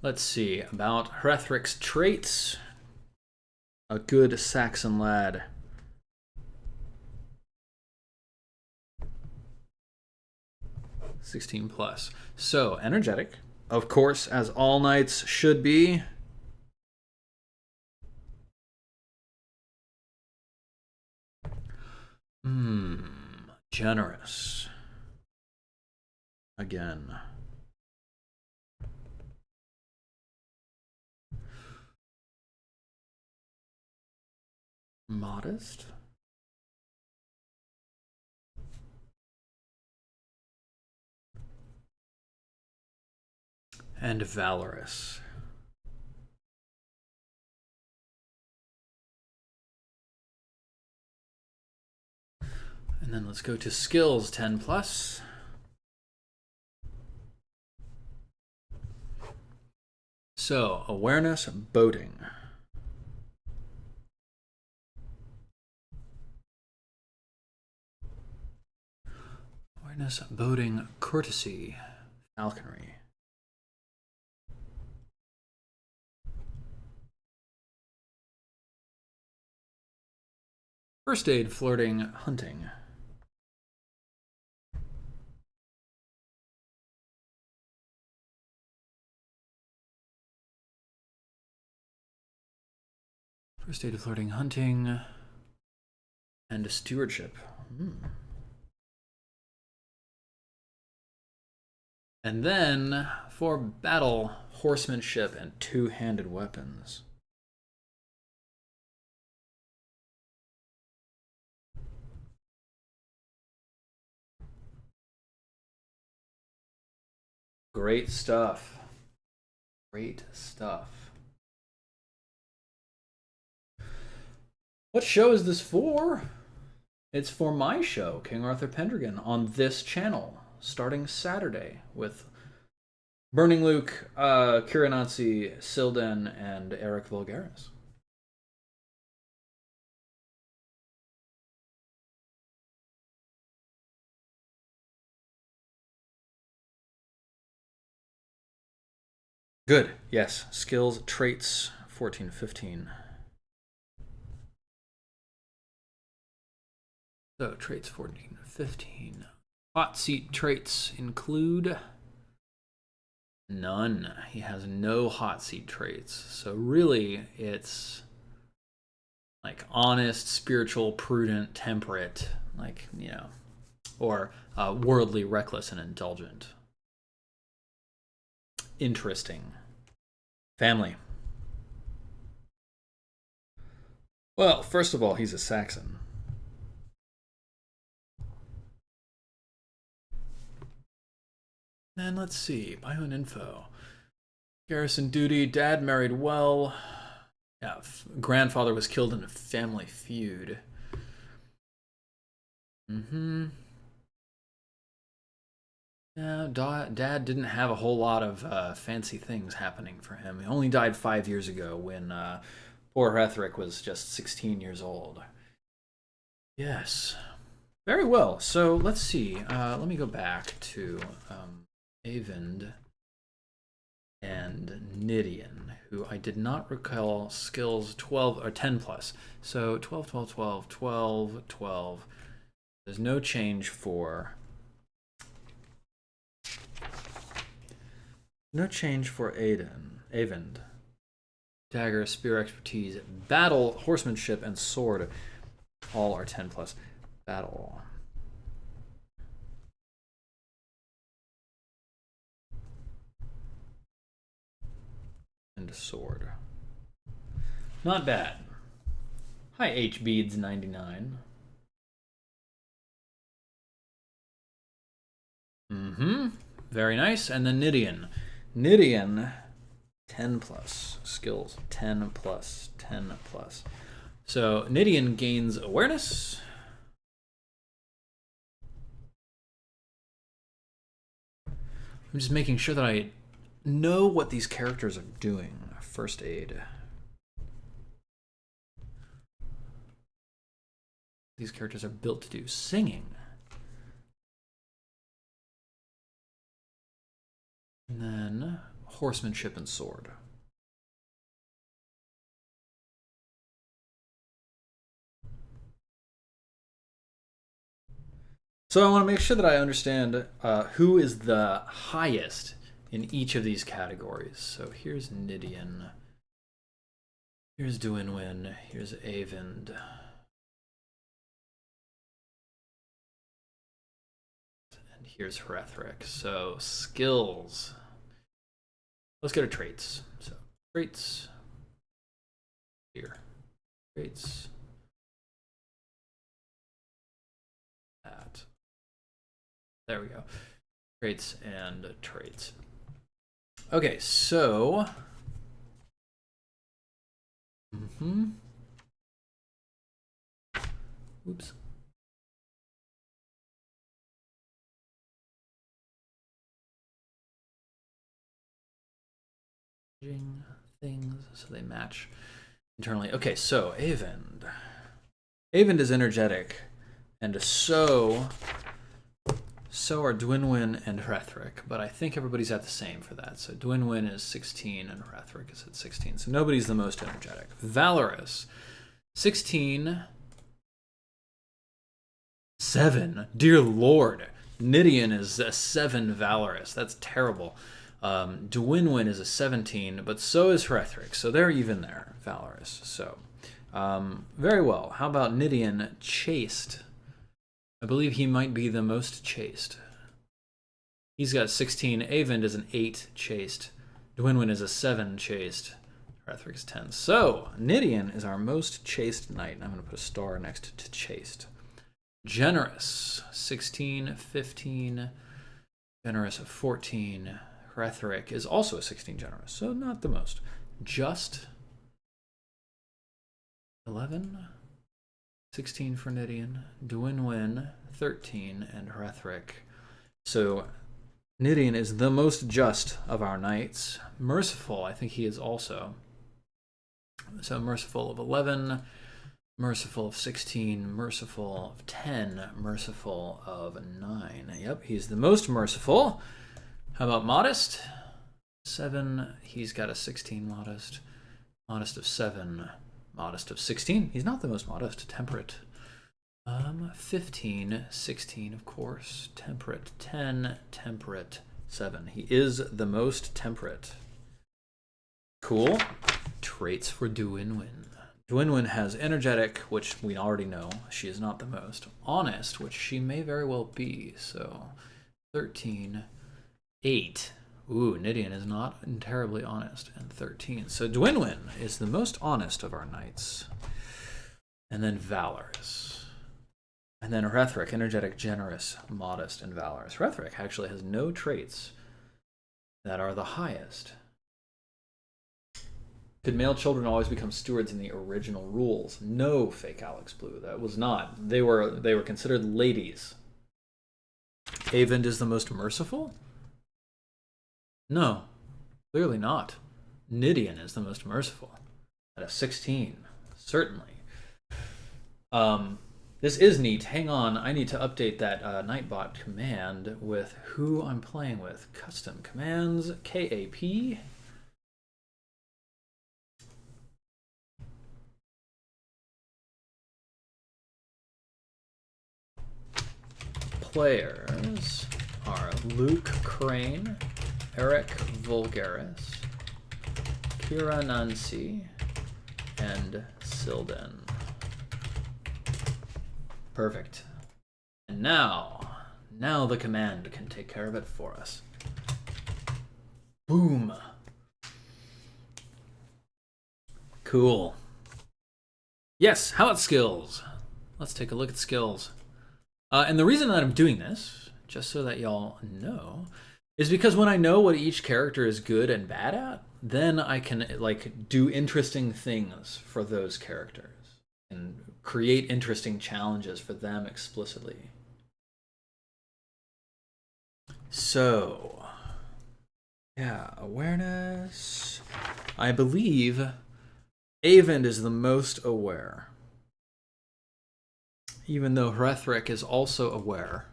Let's see. About Hrethric's traits. A good Saxon lad. +16. So, energetic. Of course, as all knights should be. Generous. Again. Modest. And valorous. And then let's go to skills, 10+. So, awareness, boating. Awareness, boating, courtesy, falconry. First aid, flirting, hunting. First aid, flirting, hunting, and stewardship. And then, for battle, horsemanship and two-handed weapons. Great stuff. Great stuff. What show is this for? It's for my show, King Arthur Pendragon, on this channel, starting Saturday, with Burning Luke, Kiranatsi, Silden, and Eric Vulgaris. Good, yes. Skills, traits, 14, 15. So, traits 14, 15. Hot seat traits include none. He has no hot seat traits. So really, it's like honest, spiritual, prudent, temperate, like, you know, or worldly, reckless, and indulgent. Interesting. Family. Well, first of all, he's a Saxon. And let's see, bio and info. Garrison duty, dad married well. Yeah, grandfather was killed in a family feud. Yeah, dad didn't have a whole lot of fancy things happening for him. He only died 5 years ago when poor Hrethric was just 16 years old. Yes. Very well. So let's see. Let me go back to Eyvind and Nidian, who I did not recall skills 12 or 10 plus. So 12, 12, 12, 12, 12. There's no change for... No change for Eyvind. Dagger, spear expertise, battle, horsemanship, and sword. All are 10 plus. Battle. And sword. Not bad. Hi, HBeads99. Very nice. And then Nidian. Nidian, 10 plus. Skills, 10 plus, 10 plus. So Nidian gains awareness. I'm just making sure that I know what these characters are doing. First aid. These characters are built to do singing. And then horsemanship and sword. So I want to make sure that I understand who is the highest in each of these categories. So here's Nidian. Here's Dwynwen. Here's Eyvind. And here's Hrethric. So skills. Let's go to traits. So traits. Here. Traits. That. There we go. Traits and traits. Okay, so... Oops. Things so they match internally. Okay, so Eyvind. Eyvind is energetic, and so are Dwynwen and Hrethric, but I think everybody's at the same for that. So Dwynwen is 16 and Hrethric is at 16. So nobody's the most energetic. Valorous, 16, 7. Dear Lord, Nidian is a 7 Valorous. That's terrible. Dwynwen is a 17, but so is Hrethric. So they're even there, Valorous. So very well. How about Nidian, chaste? I believe he might be the most chaste. He's got 16. Eyvind is an 8 chaste. Dwynwen is a 7 chaste. Hrethric is 10. So Nidian is our most chaste knight. And I'm going to put a star next to chaste. Generous, 16, 15. Generous, 14. Hrethric is also a 16 generous, so not the most. Just 11. 16 for Nidian. Dwynwen, 13. And Hrethric. So Nidian is the most just of our knights. Merciful, I think he is also. So merciful of 11. Merciful of 16, merciful of 10, merciful of 9. Yep, he's the most merciful. How about modest? 7, he's got a 16 modest. Modest of 7, modest of 16. He's not the most modest. Temperate. 15, 16, of course. Temperate, 10, temperate, 7. He is the most temperate. Cool. Traits for Duinwin. Duinwin has energetic, which we already know. She is not the most. Honest, which she may very well be. So, 13, 8. Ooh, Nidian is not terribly honest. And 13. So Duinwin is the most honest of our knights. And then valorous. And then Rethric, energetic, generous, modest, and valorous. Rethric actually has no traits that are the highest. Could male children always become stewards in the original rules? No, fake Alex Blue. That was not. They were considered ladies. Avend is the most merciful? No, clearly not. Nidian is the most merciful. At a 16, certainly. This is neat. Hang on, I need to update that Nightbot command with who I'm playing with. Custom commands, KAP. Players are Luke Crane, Eric Vulgaris, Kira Nancy, and Silden. Perfect. And now the command can take care of it for us. Boom. Cool. Yes, how about skills? Let's take a look at skills. And the reason that I'm doing this, just so that y'all know, is because when I know what each character is good and bad at, then I can like do interesting things for those characters and create interesting challenges for them explicitly. So, yeah, awareness. I believe Avend is the most aware. Even though Rethric is also aware.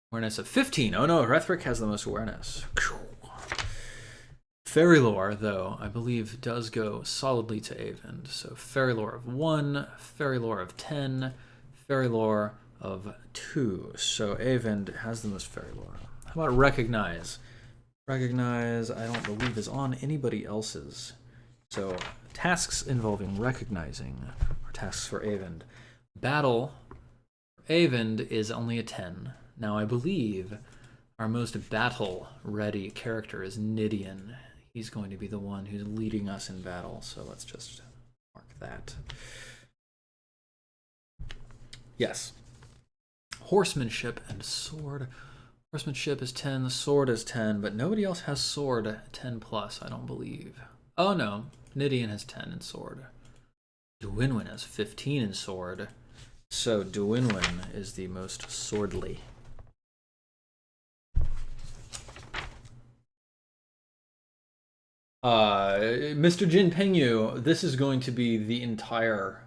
Awareness of 15. Oh no, Rethric has the most awareness. Fairy lore, though, I believe does go solidly to Avend. So fairy lore of 1, fairy lore of 10, fairy lore of 2. So Avend has the most fairy lore. How about recognize? Recognize, I don't believe, is on anybody else's. So tasks involving recognizing are tasks for Avend. Battle Avend is only a 10. Now I believe our most battle-ready character is Nidian. He's going to be the one who's leading us in battle, so let's just mark that. Yes. Horsemanship and sword. Horsemanship is 10, sword is 10, but nobody else has sword 10 plus, I don't believe. Oh no, Nidian has 10 in sword. Duinwin has 15 in sword. So Duinwin is the most swordly. Mr. Jin Pengyu, this is going to be the entire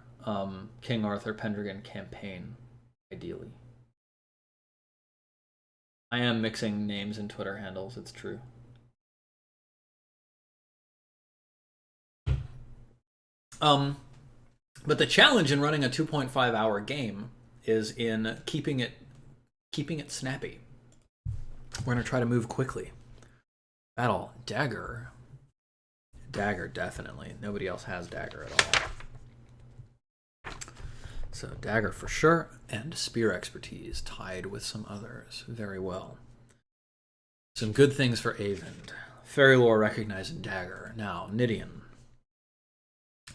King Arthur Pendragon campaign, ideally. I am mixing names and Twitter handles, it's true. But the challenge in running a 2.5 hour game is in keeping it snappy. We're gonna try to move quickly. Battle dagger. Dagger, definitely. Nobody else has dagger at all. So dagger for sure, and spear expertise tied with some others. Very well. Some good things for Avend. Fairy lore recognizing dagger. Now, Nidian.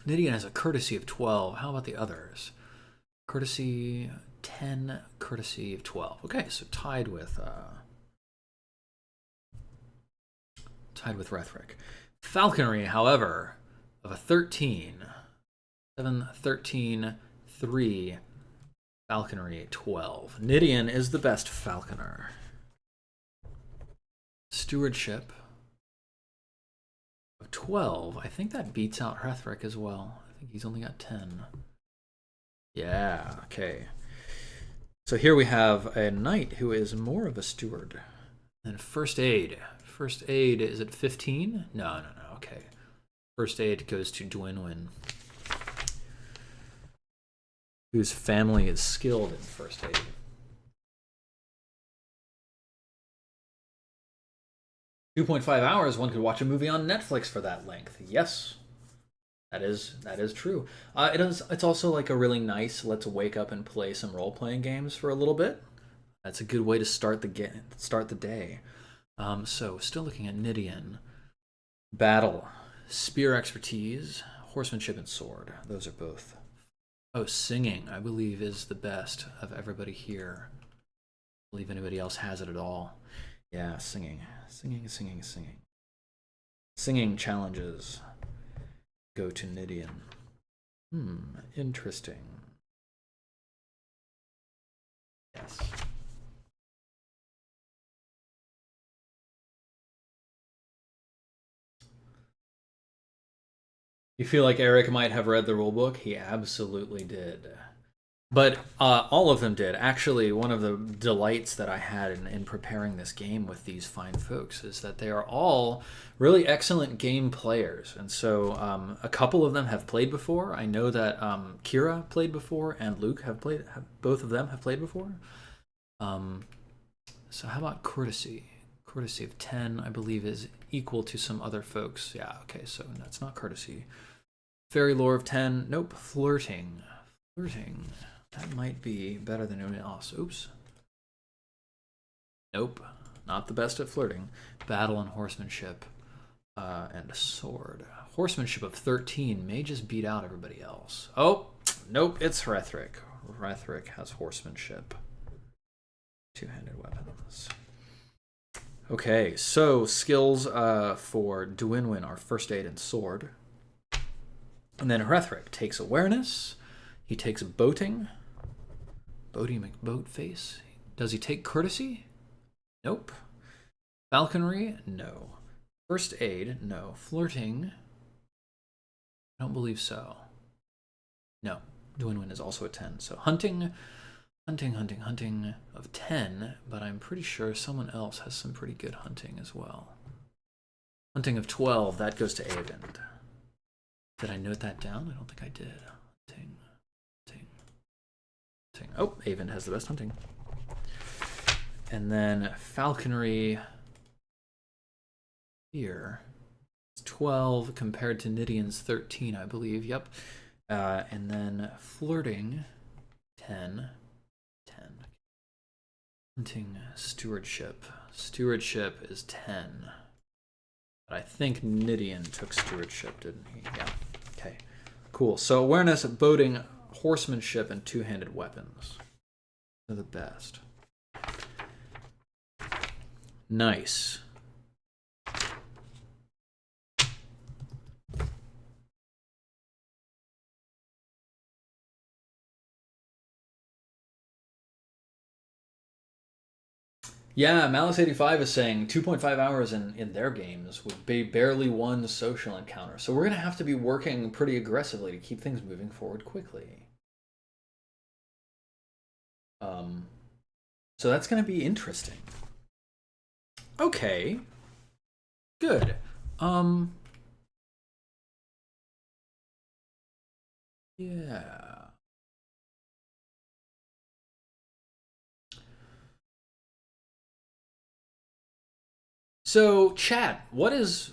Nidian has a courtesy of 12. How about the others? Courtesy 10, courtesy of 12. Okay, so tied with Rethric. Falconry, however, of a 13. 7, 13, 3. Falconry, 12. Nidian is the best falconer. Stewardship of 12. I think that beats out Rethric as well. I think he's only got 10. Yeah, okay. So here we have a knight who is more of a steward. And first aid. First aid is at 15? No, okay. First aid goes to Duinwin. whose family is skilled in first aid. .5 hours, one could watch a movie on Netflix for that length. Yes, that is true. It's also like a really nice let's wake up and play some role playing games for a little bit. That's a good way to start the day. So still looking at Nidian. Battle, spear expertise, horsemanship, and sword. Those are both. Oh, singing, I believe, is the best of everybody here. I believe anybody else has it at all. Yeah, singing. Singing challenges go to Nidian. Interesting. Yes. You feel like Eric might have read the rulebook? He absolutely did. But all of them did. Actually, one of the delights that I had in preparing this game with these fine folks is that they are all really excellent game players. And so a couple of them have played before. I know that Kira played before and Luke both of them have played before. So how about courtesy? Courtesy of 10, I believe, is equal to some other folks. Yeah, okay, so that's not courtesy. Fairy lore of 10. Nope, flirting. Flirting. That might be better than anyone else. Oops. Nope. Not the best at flirting. Battle and horsemanship. And a sword. Horsemanship of 13 may just beat out everybody else. Oh, nope, it's Hrethric. Hrethric has horsemanship. Two-handed weapons. Okay, so skills for Dwynwen are first aid and sword. And then Hrethric takes awareness. He takes boating. Boaty McBoatface. Does he take courtesy? Nope. Falconry? No. First aid? No. Flirting? I don't believe so. No. Dwynwen is also a 10. So hunting of 10, but I'm pretty sure someone else has some pretty good hunting as well. Hunting of 12, that goes to Avend. Did I note that down? I don't think I did. Hunting. Oh, Avend has the best hunting. And then falconry here. It's 12 compared to Nidian's 13, I believe. Yep. And then flirting, 10. Hunting stewardship. Stewardship is 10. But I think Nidian took stewardship, didn't he? Yeah. Okay. Cool. So awareness, boating, horsemanship, and two-handed weapons. They're the best. Nice. Yeah, Malice85 is saying 2.5 hours in their games would be barely one social encounter. So we're going to have to be working pretty aggressively to keep things moving forward quickly. So that's going to be interesting. Okay. Good. Yeah. So, chat, what's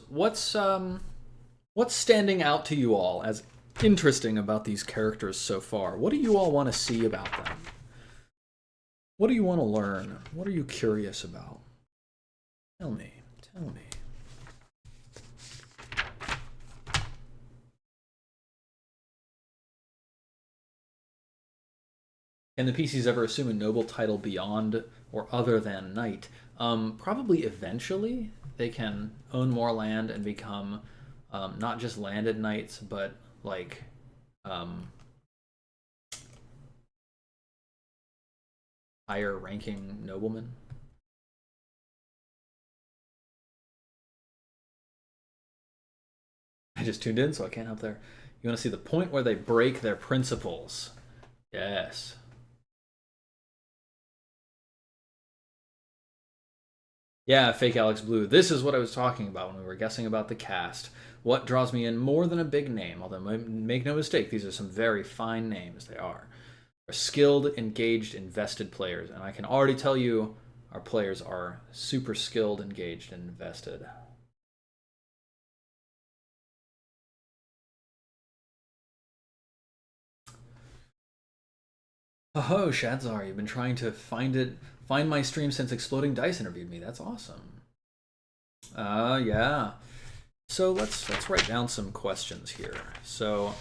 standing out to you all as interesting about these characters so far? What do you all want to see about them? What do you want to learn? What are you curious about? Tell me. Can the PCs ever assume a noble title beyond or other than knight? Probably eventually they can own more land and become not just landed knights, but like higher ranking noblemen. I just tuned in, so I can't help there. You want to see the point where they break their principles. Yes. Yeah, fake Alex Blue. This is what I was talking about when we were guessing about the cast. What draws me in more than a big name? Although, make no mistake, these are some very fine names. They are. Are skilled, engaged, invested players. And I can already tell you our players are super skilled, engaged, and invested. Oh, Shadzar, you've been trying to find my stream since Exploding Dice interviewed me. That's awesome. Yeah. So let's write down some questions here. So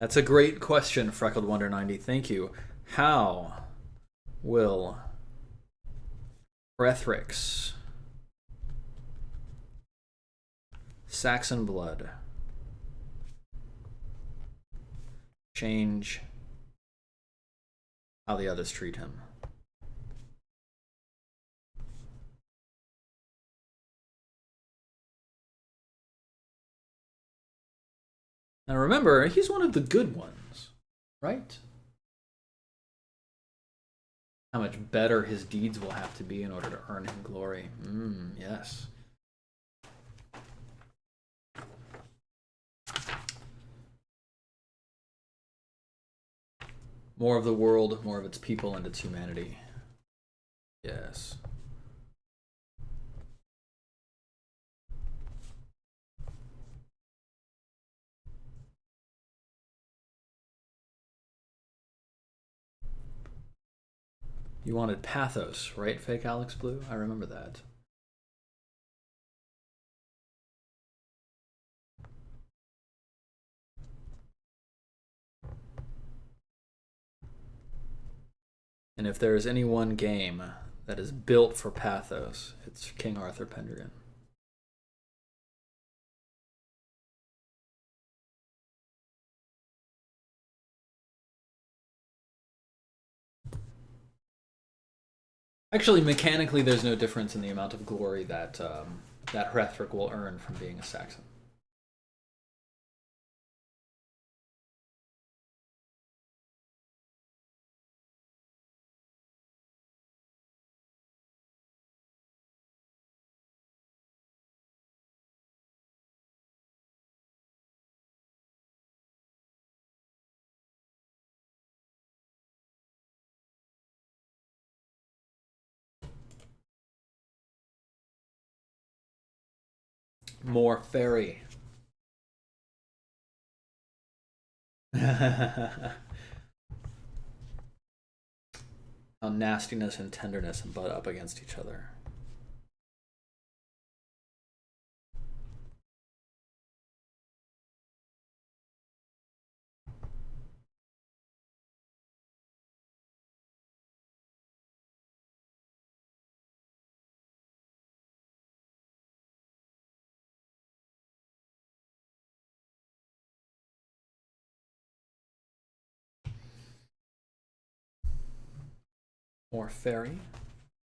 that's a great question, Freckled Wonder 90. Thank you. How will Brethrix, Saxon blood change how the others treat him? Now remember, he's one of the good ones, right? How much better his deeds will have to be in order to earn him glory. Yes. More of the world, more of its people and its humanity. Yes. You wanted pathos, right, Fake Alex Blue? I remember that. And if there is any one game that is built for pathos, it's King Arthur Pendragon. Actually, mechanically, there's no difference in the amount of glory that that Hrethric will earn from being a Saxon. More fairy. How nastiness and tenderness butt up against each other. More fairy.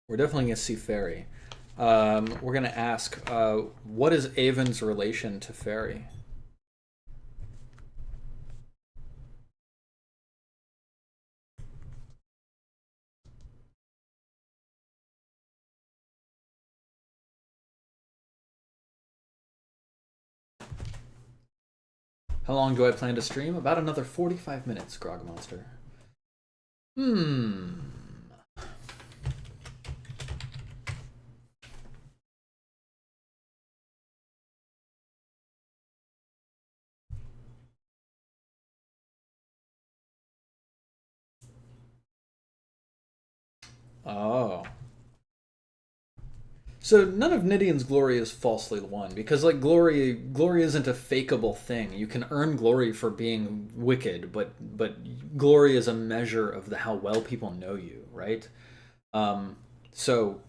We're definitely going to see fairy. We're going to ask, what is Avon's relation to fairy? How long do I plan to stream? About another 45 minutes, Grog Monster. Oh. So none of Nidian's glory is falsely won, because like glory isn't a fakeable thing. You can earn glory for being wicked, but glory is a measure of how well people know you, right? So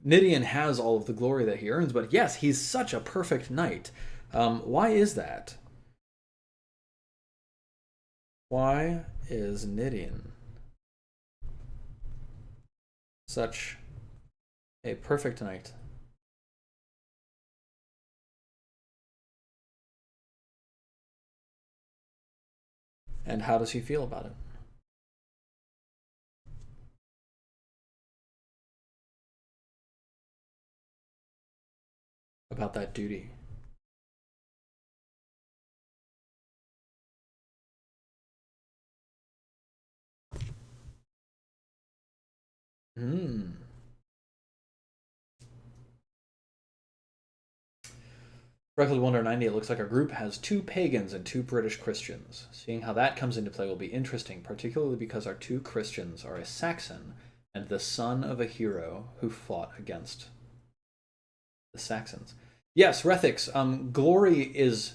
Nidian has all of the glory that he earns, but yes, he's such a perfect knight. Why is that? Why is Nidian such a perfect knight? And how does he feel about it? About that duty? Hmm. Freckled Wonder 90, it looks like our group has 2 pagans and 2 British Christians. Seeing how that comes into play will be interesting, particularly because our 2 Christians are a Saxon and the son of a hero who fought against the Saxons. Yes, Rethix, glory is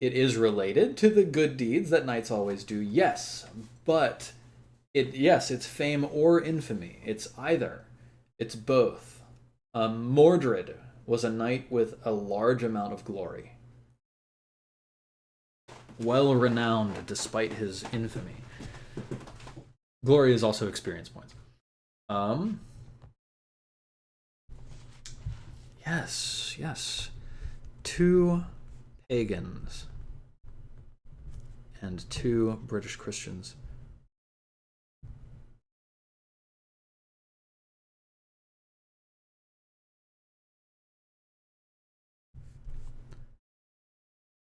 related to the good deeds that knights always do, yes, but it's fame or infamy. It's either. It's both. Mordred was a knight with a large amount of glory. Well renowned despite his infamy. Glory is also experience points. Yes. 2 pagans and 2 British Christians.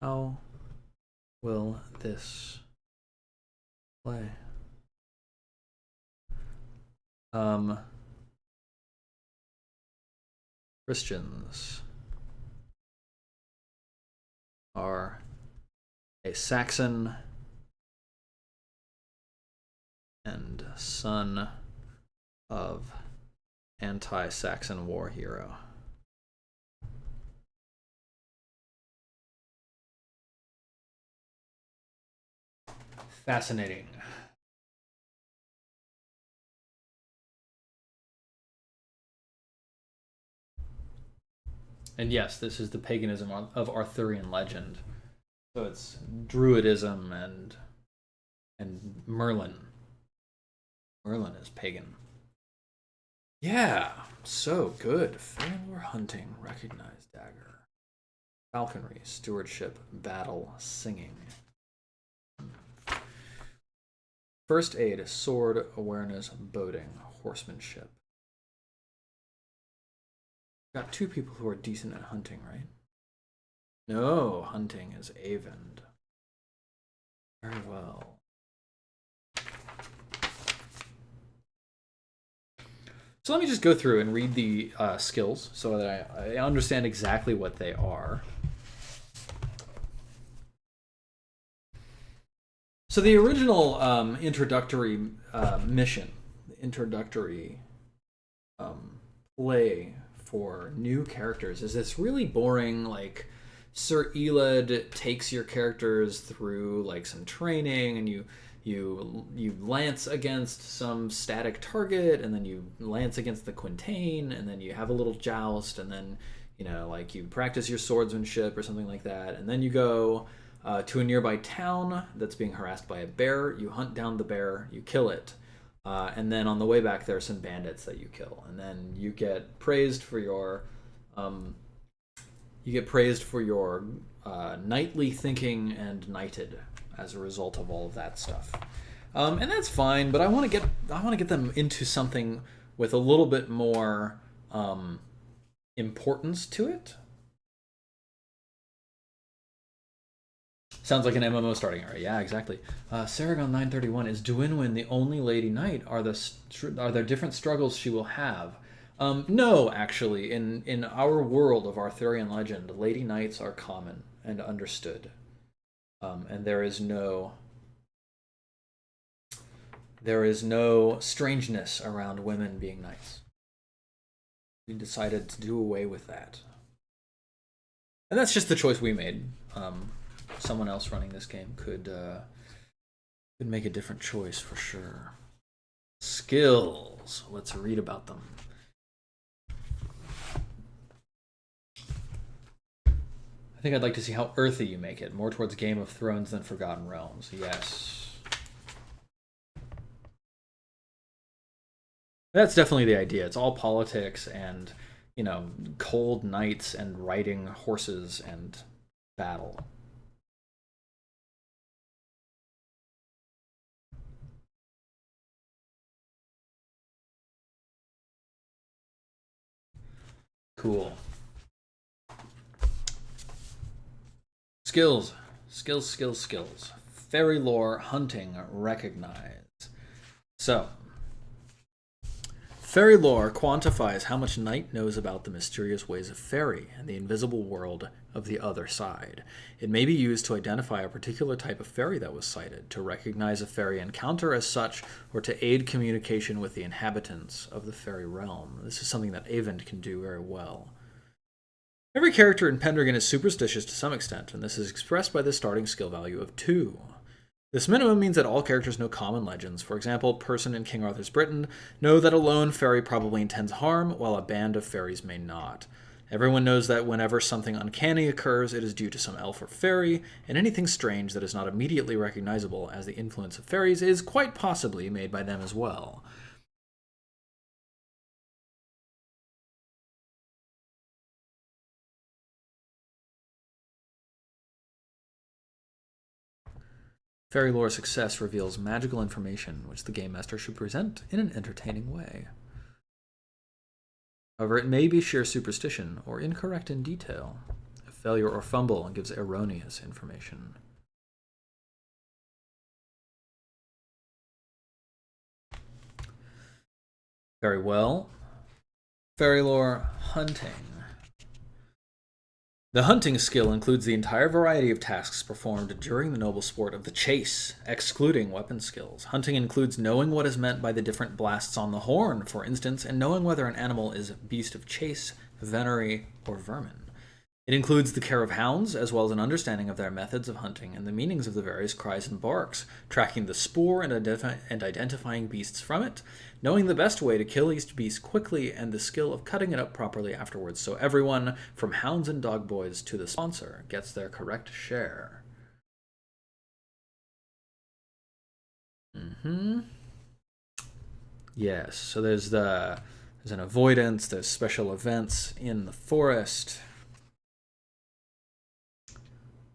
How will this play? Christians are a Saxon and son of anti-Saxon war hero. Fascinating. And yes, this is the paganism of Arthurian legend. So it's Druidism and Merlin. Merlin is pagan. Yeah, so good. Failure hunting, recognized dagger. Falconry, stewardship, battle, singing. First aid, sword, awareness, boating, horsemanship. Got 2 people who are decent at hunting, right? No, hunting is Avend. Very well. So let me just go through and read the skills so that I understand exactly what they are. So the original introductory mission, introductory play for new characters is this really boring, like, Sir Elad takes your characters through like some training, and you lance against some static target, and then you lance against the Quintain, and then you have a little joust, and then like you practice your swordsmanship or something like that, and then you go to a nearby town that's being harassed by a bear. You hunt down the bear, you kill it, and then on the way back there are some bandits that you kill, and then you get praised for your knightly thinking and knighted as a result of all of that stuff. And that's fine, but I want to get them into something with a little bit more importance to it. Sounds like an MMO starting area. Yeah, exactly. Saragon 931, is Dwynwen the only lady knight? Are there different struggles she will have? No, actually. In our world of Arthurian legend, lady knights are common and understood. And there is no strangeness around women being knights. We decided to do away with that. And that's just the choice we made. Someone else running this game could make a different choice for sure. Skills. Let's read about them. I think I'd like to see how earthy you make it. More towards Game of Thrones than Forgotten Realms. Yes. That's definitely the idea. It's all politics and, cold nights and riding horses and battle. Cool. Skills. Fairy lore, hunting, recognize. So, Fairy lore quantifies how much Knight knows about the mysterious ways of fairy and the invisible world of the other side. It may be used to identify a particular type of fairy that was sighted, to recognize a fairy encounter as such, or to aid communication with the inhabitants of the fairy realm. This is something that Avent can do very well. Every character in Pendragon is superstitious to some extent, and this is expressed by the starting skill value of 2. This minimum means that all characters know common legends. For example, person in King Arthur's Britain know that a lone fairy probably intends harm, while a band of fairies may not. Everyone knows that whenever something uncanny occurs, it is due to some elf or fairy, and anything strange that is not immediately recognizable as the influence of fairies is quite possibly made by them as well. Fairy lore success reveals magical information which the game master should present in an entertaining way. However, it may be sheer superstition or incorrect in detail. A failure or fumble gives erroneous information. Very well. Fairy lore hunting. The hunting skill includes the entire variety of tasks performed during the noble sport of the chase, excluding weapon skills. Hunting includes knowing what is meant by the different blasts on the horn, for instance, and knowing whether an animal is a beast of chase, venery, or vermin. It includes the care of hounds, as well as an understanding of their methods of hunting and the meanings of the various cries and barks, tracking the spoor and identifying beasts from it, knowing the best way to kill each beast quickly, and the skill of cutting it up properly afterwards, so everyone, from hounds and dog boys to the sponsor, gets their correct share. Yes, so there's an avoidance, there's special events in the forest.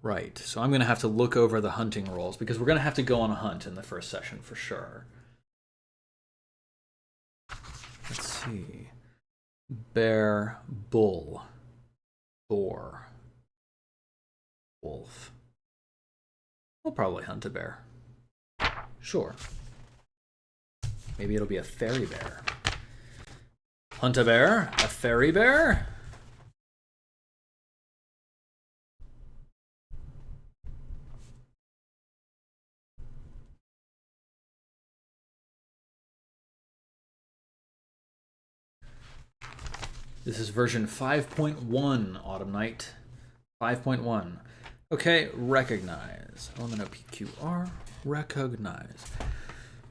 Right, so I'm going to have to look over the hunting rolls, because we're going to have to go on a hunt in the first session for sure. Let's see. Bear, bull, boar, wolf. We'll probably hunt a bear. Sure. Maybe it'll be a fairy bear. Hunt a bear? A fairy bear? This is version 5.1, Autumn Night. 5.1. Okay, recognize. Element of PQR, recognize.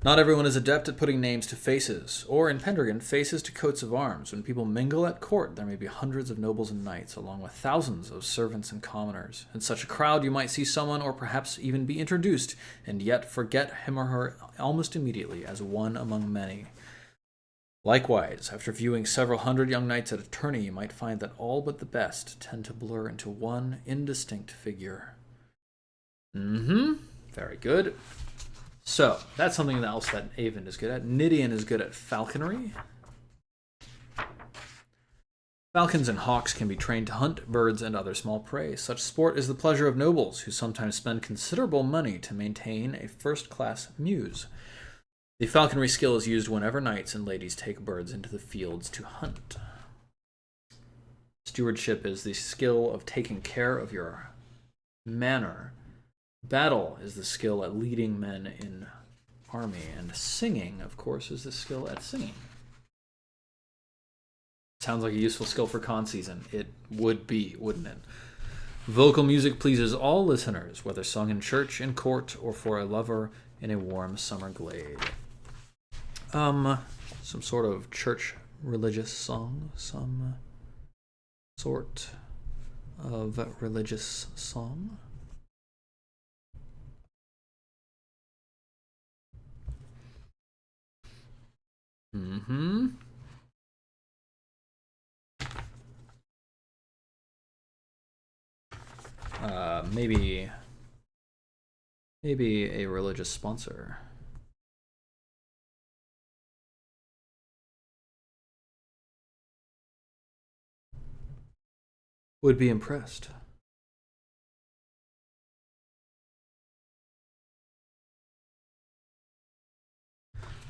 Not everyone is adept at putting names to faces, or in Pendragon, faces to coats of arms. When people mingle at court, there may be hundreds of nobles and knights, along with thousands of servants and commoners. In such a crowd, you might see someone, or perhaps even be introduced, and yet forget him or her almost immediately as one among many. Likewise, after viewing several hundred young knights at a tourney, you might find that all but the best tend to blur into one indistinct figure. Very good. So, that's something else that Avent is good at. Nidian is good at falconry. Falcons and hawks can be trained to hunt birds and other small prey. Such sport is the pleasure of nobles, who sometimes spend considerable money to maintain a first-class muse. The falconry skill is used whenever knights and ladies take birds into the fields to hunt. Stewardship is the skill of taking care of your manor. Battle is the skill at leading men in army. And singing, of course, is the skill at singing. Sounds like a useful skill for con season. It would be, wouldn't it? Vocal music pleases all listeners, whether sung in church, in court, or for a lover in a warm summer glade. Some sort of church religious song, some sort of religious song. Maybe a religious sponsor. Would be impressed.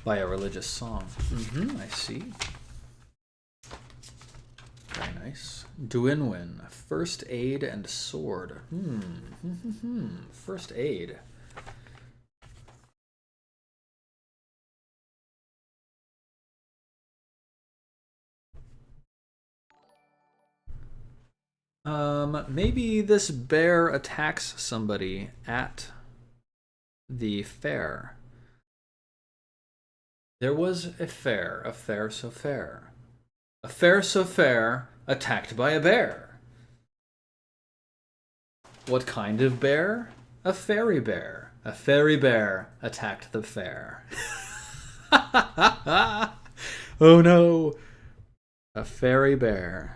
By a religious song. I see. Very nice. Dwinwin, first aid and sword. First aid. Maybe this bear attacks somebody at the fair. There was a fair so fair. A fair so fair, attacked by a bear. What kind of bear? A fairy bear. A fairy bear attacked the fair. Oh no! A fairy bear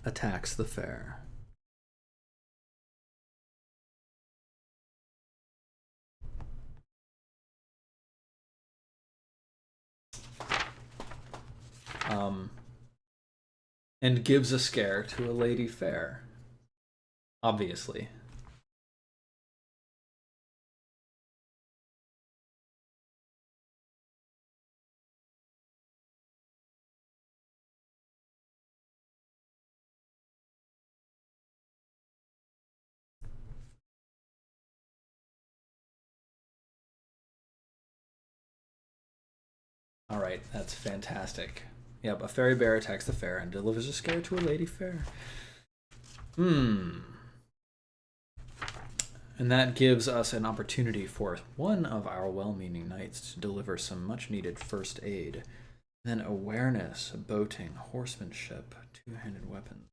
attacks the fair. And gives a scare to a lady fair. Obviously. All right, that's fantastic. Yep, a fairy bear attacks the fair and delivers a scare to a lady fair. And that gives us an opportunity for one of our well-meaning knights to deliver some much-needed first aid. Then awareness, boating, horsemanship, two-handed weapons.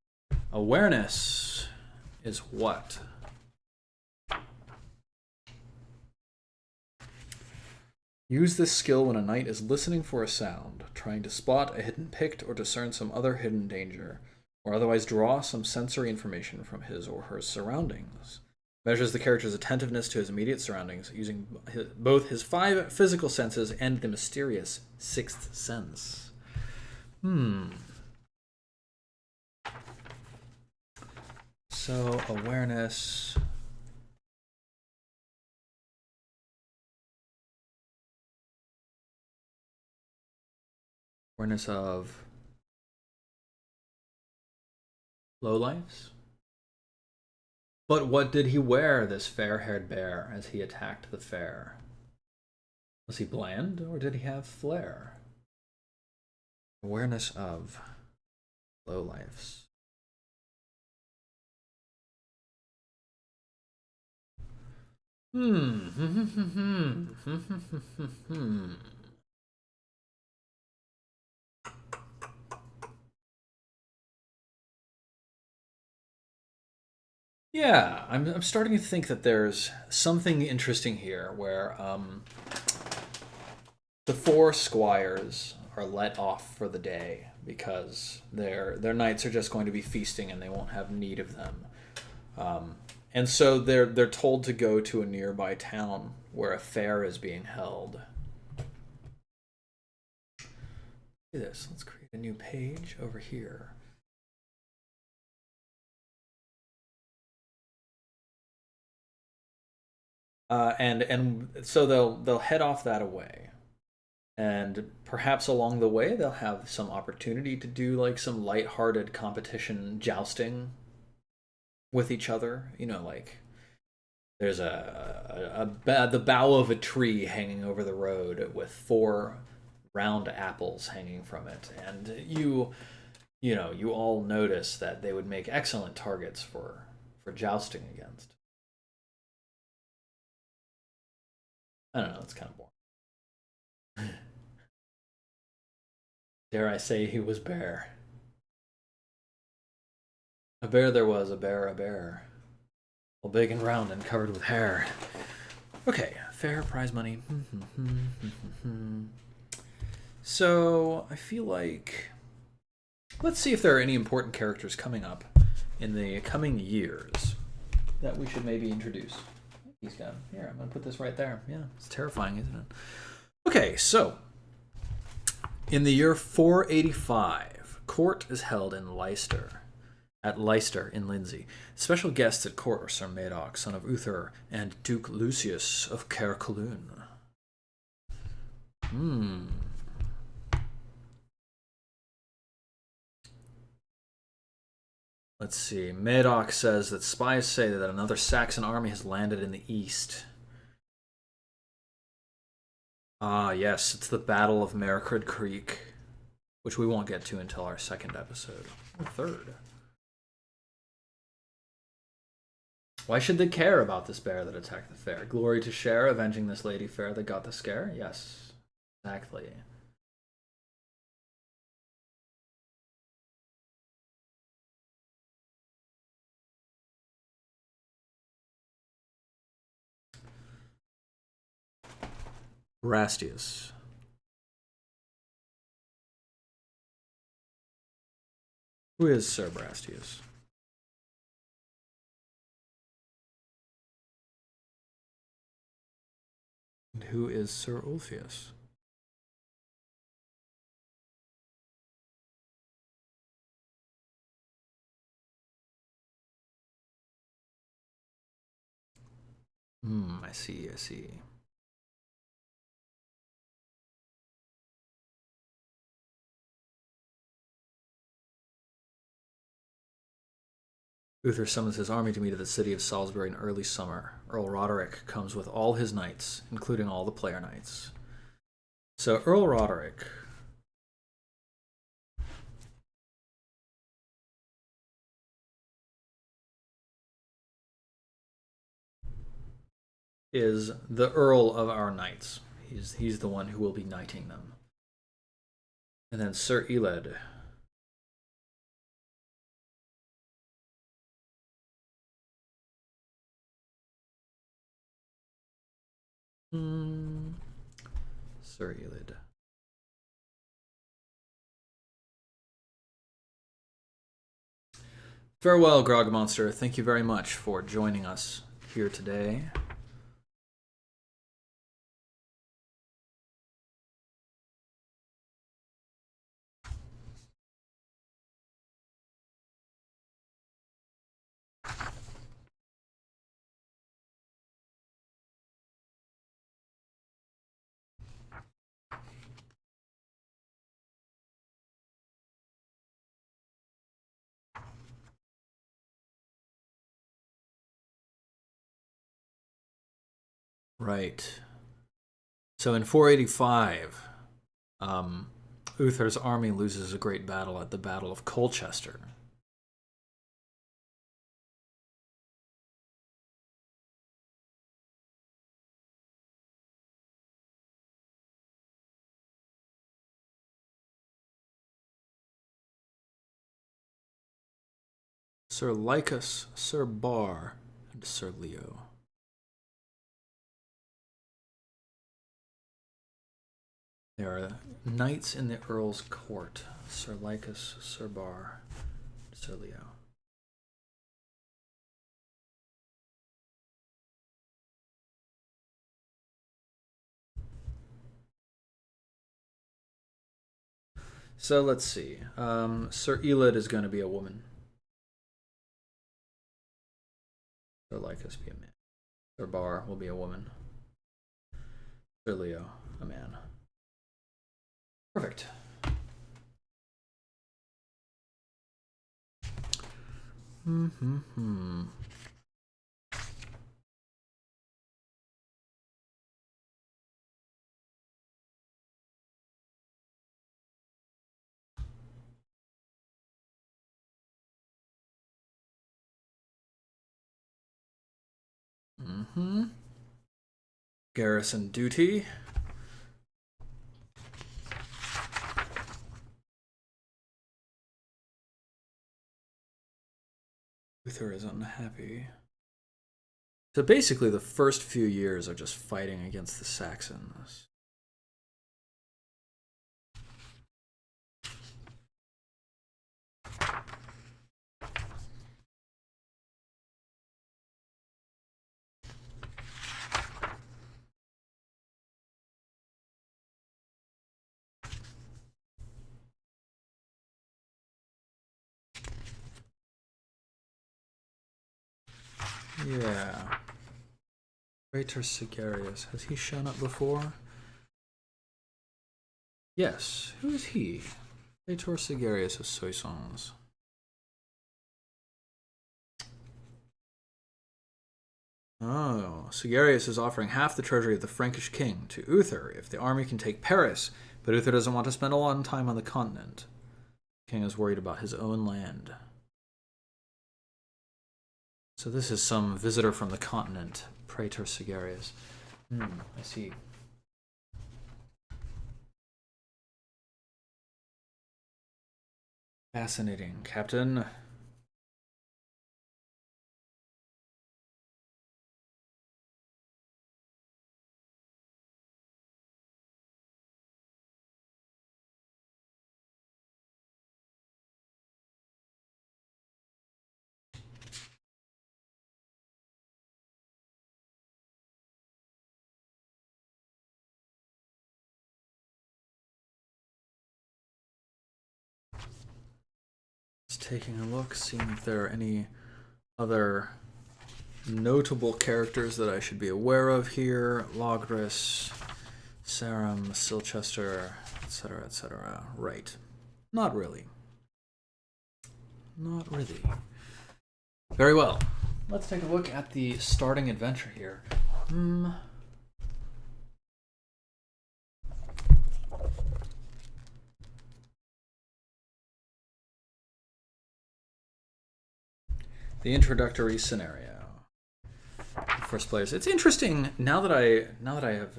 Awareness is what? Use this skill when a knight is listening for a sound, trying to spot a hidden pict or discern some other hidden danger, or otherwise draw some sensory information from his or her surroundings. Measures the character's attentiveness to his immediate surroundings, using both his 5 physical senses and the mysterious 6th sense. So, awareness. Awareness of lowlifes. But what did he wear, this fair-haired bear, as he attacked the fair? Was he bland, or did he have flair? Awareness of lowlifes. Yeah, I'm starting to think that there's something interesting here where the 4 squires are let off for the day because their knights are just going to be feasting and they won't have need of them. And so they're told to go to a nearby town where a fair is being held. Look at this. Let's create a new page over here. And so they'll head off that away, and perhaps along the way they'll have some opportunity to do like some lighthearted competition jousting with each other. You know, like there's the bough of a tree hanging over the road with 4 round apples hanging from it, and you all notice that they would make excellent targets for jousting against. I don't know, it's kind of boring. Dare I say he was bear? A bear there was, a bear. All big and round and covered with hair. Okay, fair prize money. So, I feel like... Let's see if there are any important characters coming up in the coming years that we should maybe introduce. He's got here. I'm gonna put this right there. Yeah, it's terrifying, isn't it? Okay, so in the year 485, court is held in Leicester. at Leicester in Lindsey. Special guests at court are Sir Madoc, son of Uther, and Duke Lucius of Caerculun. Let's see. Madoc says that spies say that another Saxon army has landed in the east. Ah, yes, it's the Battle of Mercred Creek, which we won't get to until our second episode. Or third. Why should they care about this bear that attacked the fair? Glory to share, avenging this lady fair that got the scare? Yes, exactly. Rastius. Who is Sir Brastius? And who is Sir Ulfius? I see, I see. Uther summons his army to meet at the city of Salisbury in early summer. Earl Roderick comes with all his knights, including all the player knights. So Earl Roderick is the Earl of our knights. He's the one who will be knighting them. And then Sir Eled. Sir Elid. Farewell, Grog Monster. Thank you very much for joining us here today. Right. So in 485, Uther's army loses a great battle at the Battle of Colchester. Sir Lycus, Sir Bar, and Sir Leo. There are knights in the Earl's court. Sir Lycus, Sir Bar, Sir Leo. So let's see. Sir Elid is going to be a woman. Sir Lycus be a man. Sir Bar will be a woman. Sir Leo, a man. Perfect. Garrison duty. Uther is unhappy. So basically, the first few years are just fighting against the Saxons. Yeah. Praetor Sigarius. Has he shown up before? Yes. Who is he? Praetor Sigarius of Soissons. Oh, Sigarius is offering half the treasury of the Frankish king to Uther if the army can take Paris, but Uther doesn't want to spend a long time on the continent. The king is worried about his own land. So this is some visitor from the continent, Praetor Sigarius. I see. Fascinating, Captain. Just taking a look, seeing if there are any other notable characters that I should be aware of here. Logris, Sarum, Silchester, etc., etc. Right. Not really. Not really. Very well. Let's take a look at the starting adventure here. The introductory scenario. First players. It's interesting now that I have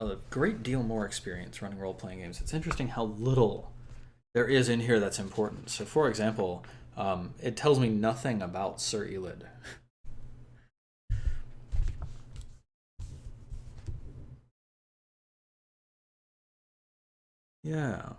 a great deal more experience running role-playing games. It's interesting how little there is in here that's important. So, for example, it tells me nothing about Sir Elid. Yeah.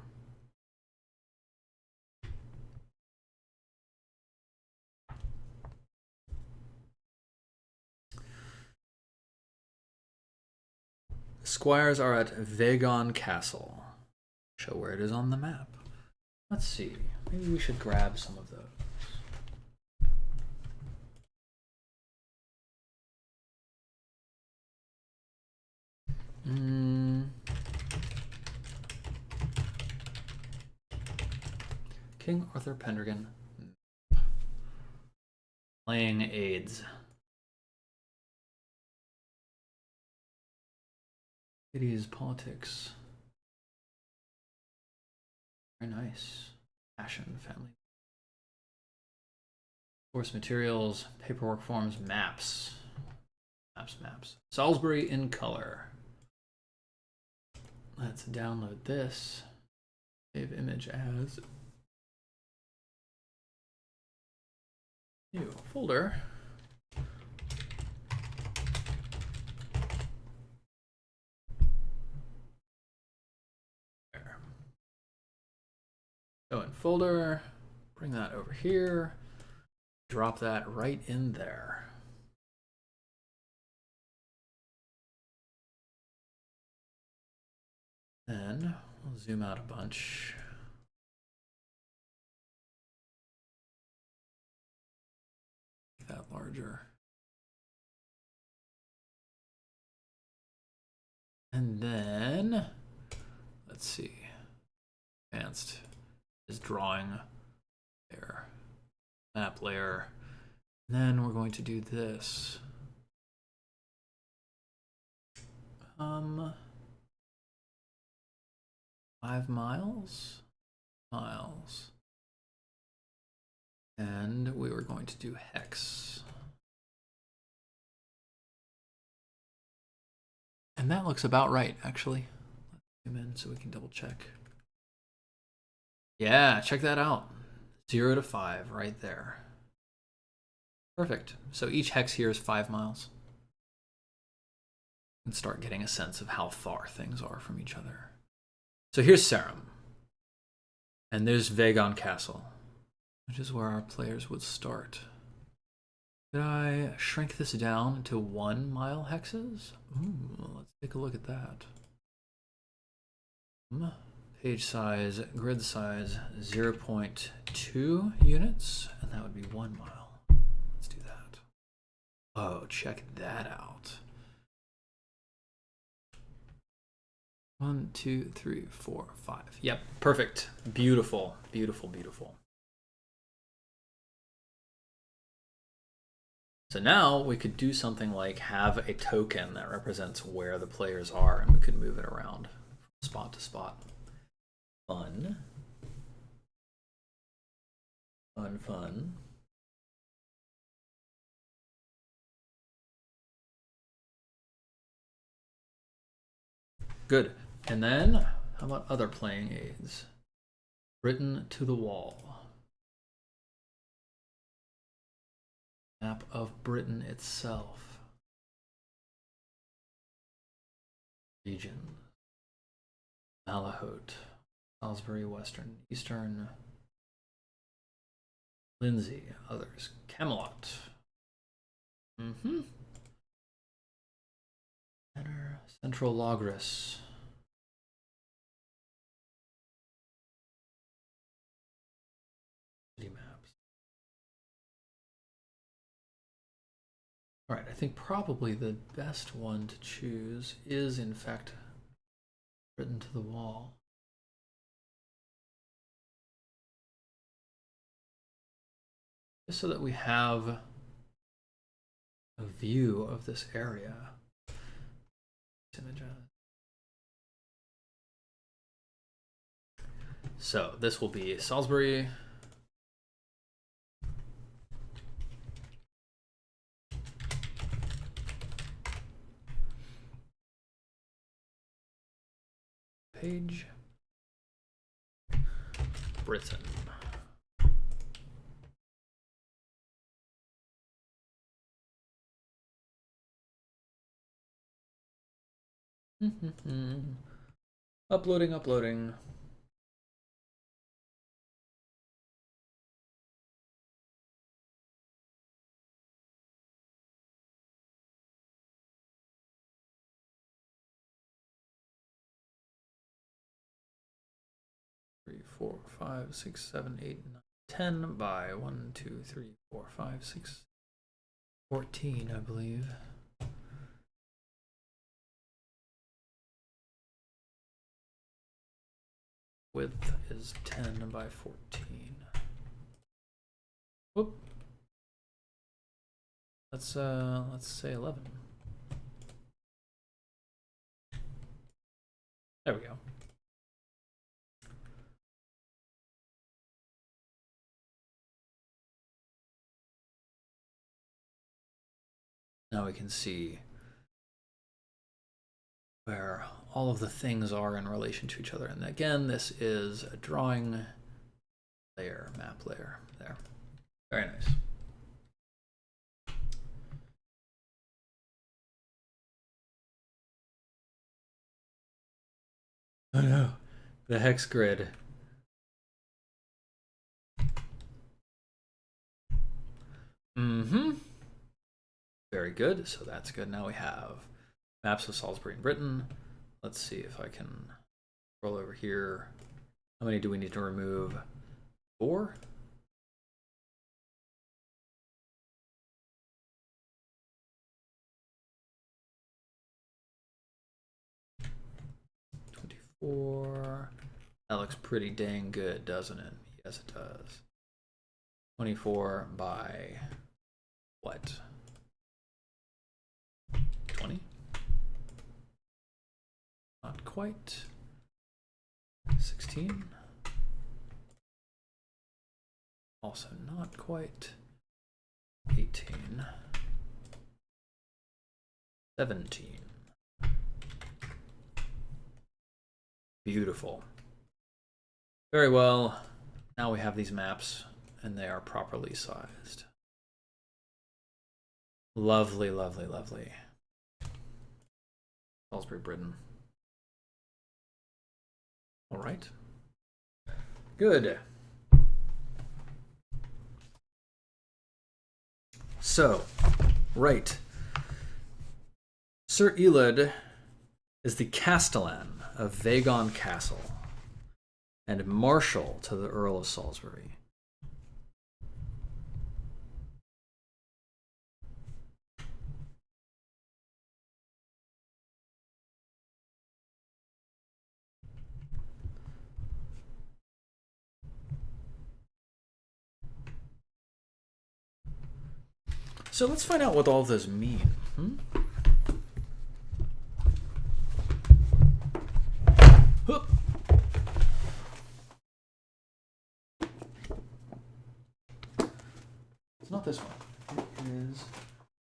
The squires are at Vagon Castle. Show where it is on the map. Let's see. Maybe we should grab some of those. King Arthur Pendragon. Playing aids. It is politics. Very nice. Fashion, family. Source materials, paperwork forms, maps. Maps. Salisbury in color. Let's download this. Save image as new folder. There. Go in folder, bring that over here, drop that right in there. Then we'll zoom out a bunch. Make that larger. And then, let's see, advanced is drawing there, map layer. And then we're going to do this. 5 miles? Miles. And we were going to do hex. And that looks about right, actually. Let's zoom in so we can double check. Yeah, check that out. 0 to 5 right there. Perfect. So each hex here is 5 miles. And start getting a sense of how far things are from each other. So here's Sarum. And there's Vagon Castle, which is where our players would start. Did I shrink this down to 1 mile hexes? Ooh, let's take a look at that. Page size, grid size, 0.2 units, and that would be 1 mile. Let's do that. Oh, check that out. 1, 2, 3, 4, 5. Yep, perfect. Beautiful, beautiful, beautiful. So now we could do something like have a token that represents where the players are, and we could move it around from spot to spot. Fun. Fun, fun. Good. And then, how about other playing aids? Written to the wall. Map of Britain itself. Region. Malahote. Salisbury, Western, Eastern. Lindsay, others. Camelot. Central Logris. City maps. Alright, I think probably the best one to choose is, in fact, written to the wall. Just so that we have a view of this area. So this will be Salisbury. Page. Britain. Uploading, uploading. Three, 4, 5, 6, 7, 8, 9, 10 by 1, 2, 3, 4, 5, 6, 14, I believe. Width is 10 by 14. Whoop. Let's say 11. There we go. Now we can see where all of the things are in relation to each other. And again, this is a drawing layer, map layer there. Very nice. Oh no, the hex grid. Very good, so that's good. Now we have maps of Salisbury and Britain. Let's see if I can roll over here. How many do we need to remove? 4? That looks pretty dang good, doesn't it? Yes, it does. 24 by what? 20? Not quite. 16? Also not quite. 18. 17. Beautiful. Very well. Now we have these maps and they are properly sized. Lovely, lovely, lovely. Salisbury, Britain. All right. Good. So, right. Sir Elud is the Castellan of Vagon Castle and Marshal to the Earl of Salisbury. So let's find out what all of those mean. Hup. It's not this one. It is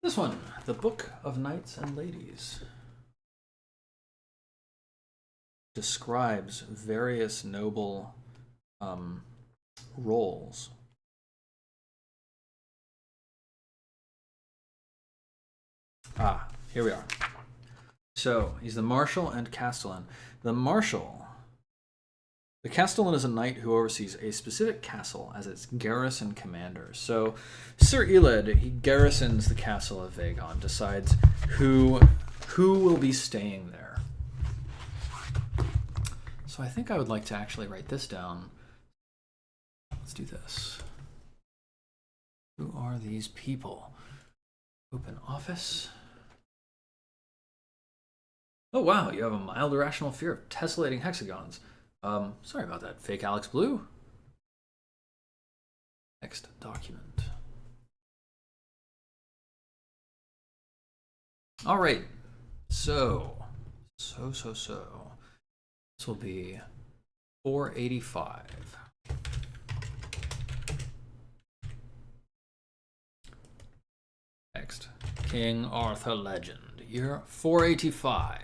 this one, the Book of Knights and Ladies. Describes various noble roles. Ah, here we are. So, he's the Marshal and Castellan. The Marshal. The Castellan is a knight who oversees a specific castle as its garrison commander. So, Sir Eled, he garrisons the castle of Vagon, decides who will be staying there. So I think I would like to actually write this down. Let's do this. Who are these people? Open office. Oh wow, you have a mild irrational fear of tessellating hexagons. Sorry about that. Fake Alex Blue. Next document. All right. So. This will be 485. Next, King Arthur Legend, year 485.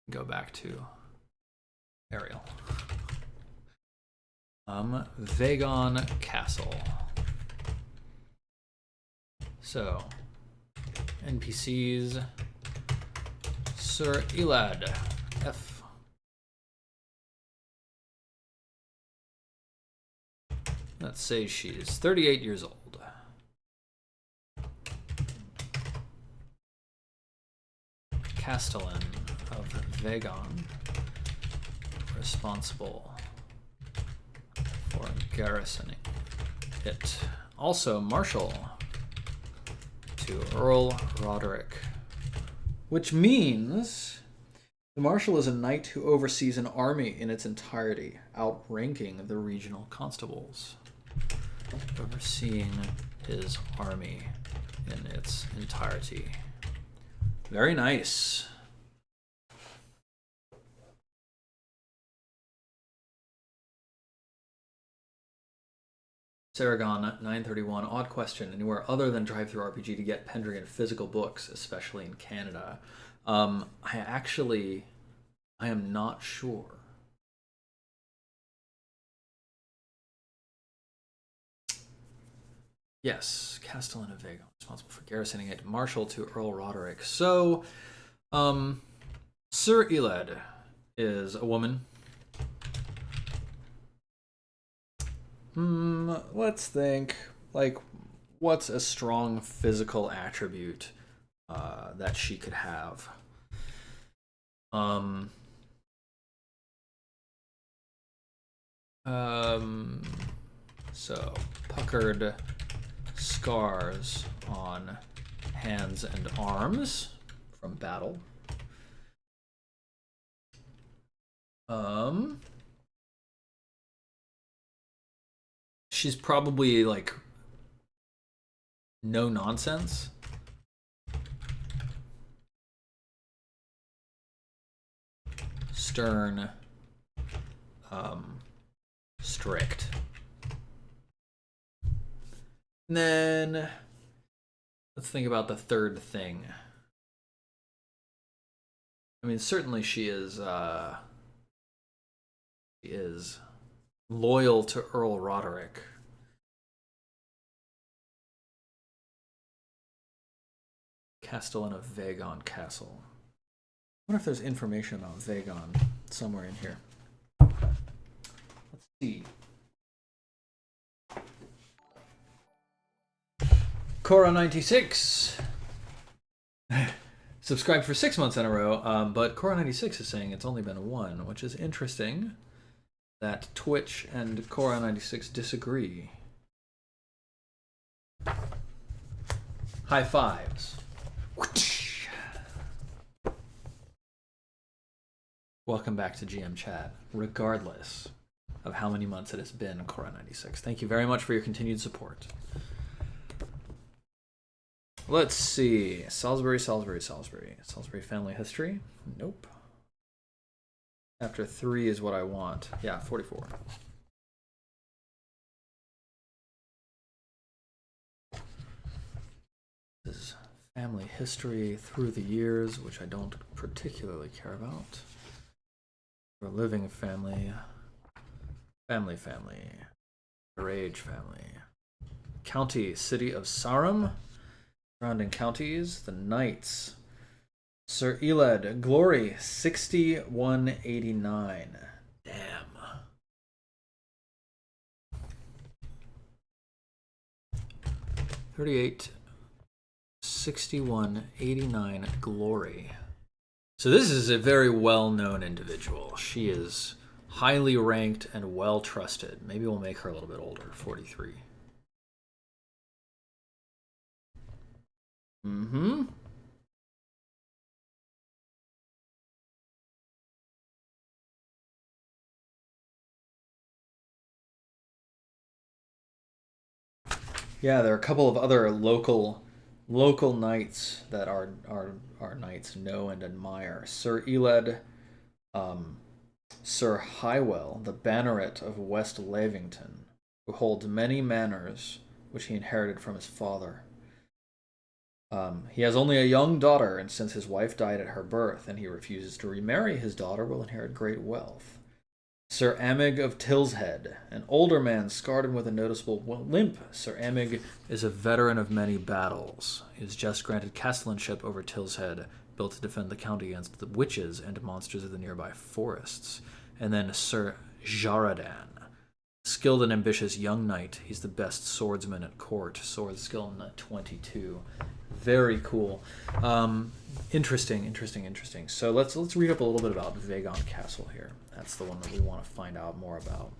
Go back to Ariel. Vagon Castle. So, NPCs. Sir Elad, F. Let's say she's 38 years old. Castellan of Vagon, responsible for garrisoning it. Also, Marshal to Earl Roderick. Which means the Marshal is a knight who oversees an army in its entirety, outranking the regional constables. Overseeing his army in its entirety. Very nice. Saragon 931, odd question. Anywhere other than Drive-Thru RPG to get Pendragon physical books, especially in Canada? I am not sure. Yes, Castellan of Vagon, responsible for garrisoning it. Marshal to Earl Roderick. So, Sir Eled is a woman. Let's think. Like, what's a strong physical attribute that she could have? So puckered scars on hands and arms from battle. She's probably like no nonsense. Stern, strict. And then let's think about the third thing. I mean, certainly she is loyal to Earl Roderick. Castellan of Vagon Castle. I wonder if there's information about Vagon somewhere in here. Let's see. Cora96 subscribed for 6 months in a row, but Cora96 is saying it's only been 1, which is interesting that Twitch and Cora96 disagree. High fives. Welcome back to GM Chat, regardless of how many months it has been, Cora96. Thank you very much for your continued support. Let's see. Salisbury family history. Nope. Chapter 3 is what I want. Yeah, 44. This is family history through the years, which I don't particularly care about. For a living family. Family. Their age family. County, city of Sarum. Surrounding counties, the Knights. Sir Eled, glory, 6189. Damn. 38, 61, 89, glory. So this is a very well-known individual. She is highly ranked and well-trusted. Maybe we'll make her a little bit older, 43. Mm-hmm. Yeah, there are a couple of other local knights that our knights know and admire. Sir Eled, Sir Highwell, the banneret of West Lavington, who holds many manors which he inherited from his father. He has only a young daughter, and since his wife died at her birth, and he refuses to remarry, his daughter will inherit great wealth. Sir Amig of Tillshead, an older man scarred and with a noticeable limp. Sir Amig is a veteran of many battles. He is just granted castellanship over Tillshead, built to defend the county against the witches and monsters of the nearby forests. And then Sir Jaradan, skilled and ambitious young knight. He's the best swordsman at court. Sword skill in 22. Very cool. Interesting. So let's read up a little bit about Vagon Castle here. That's the one that we want to find out more about.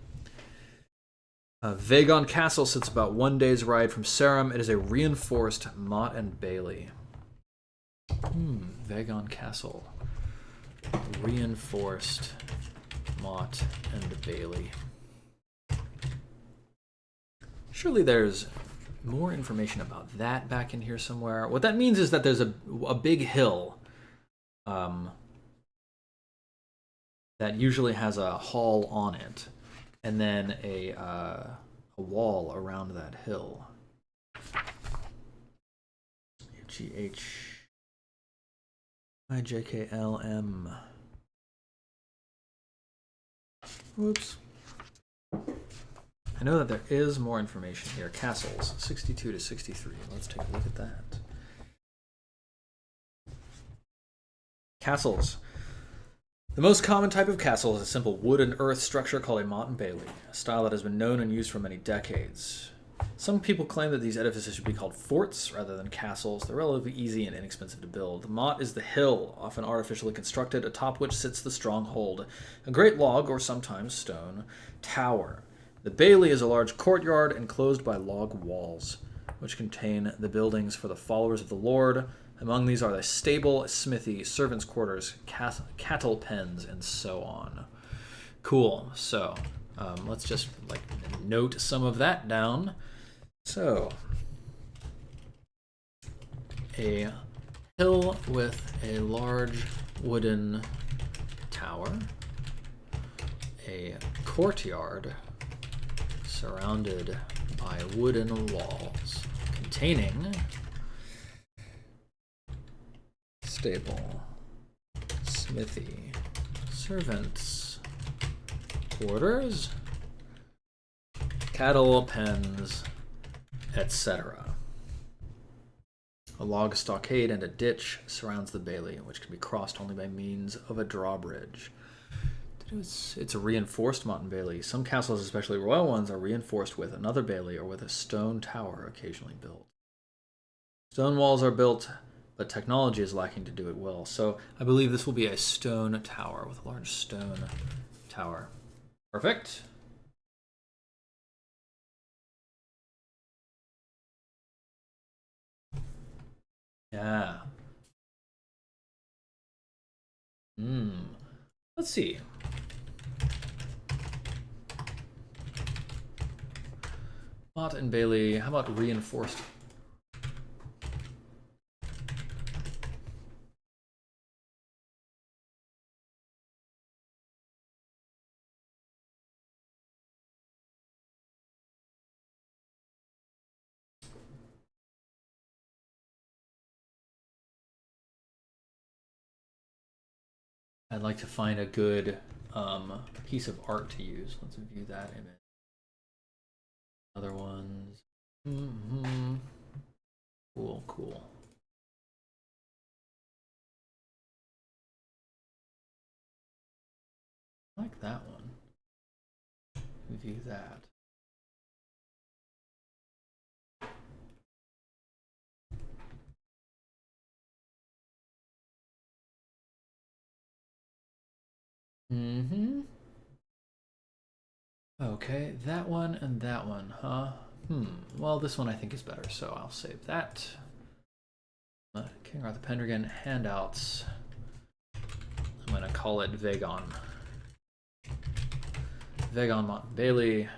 Vagon Castle sits about 1 day's ride from Sarum. It is a reinforced motte and bailey. Vagon Castle. Reinforced motte and bailey. Surely there's more information about that back in here somewhere. What that means is that there's a big hill that usually has a hall on it, and then a wall around that hill. GHIJKLM. Whoops. I know that there is more information here. Castles, 62 to 63. Let's take a look at that. Castles. The most common type of castle is a simple wood and earth structure called a motte and bailey, a style that has been known and used for many decades. Some people claim that these edifices should be called forts rather than castles. They're relatively easy and inexpensive to build. The motte is the hill, often artificially constructed, atop which sits the stronghold, a great log, or sometimes stone, tower. The bailey is a large courtyard enclosed by log walls, which contain the buildings for the followers of the Lord. Among these are the stable, smithy, servants' quarters, cattle pens, and so on. Cool. So let's just note some of that down. So a hill with a large wooden tower, a courtyard surrounded by wooden walls containing stable, smithy, servants' quarters, cattle pens, etc. A log stockade and a ditch surrounds the bailey, which can be crossed only by means of a drawbridge. It's a reinforced motte and bailey. Some castles, especially royal ones, are reinforced with another bailey or with a stone tower occasionally built. Stone walls are built, but technology is lacking to do it well. So I believe this will be a stone tower with a large stone tower. Perfect. Yeah. Let's see. Motte and bailey. How about reinforced? I'd like to find a good piece of art to use. Let's view that image. Other ones. Cool, cool. I like that one. View that. Okay, that one and that one, huh? Well, this one I think is better, so I'll save that. King Arthur Pendragon handouts. I'm gonna call it Vagon. Vagon Mont Bailey.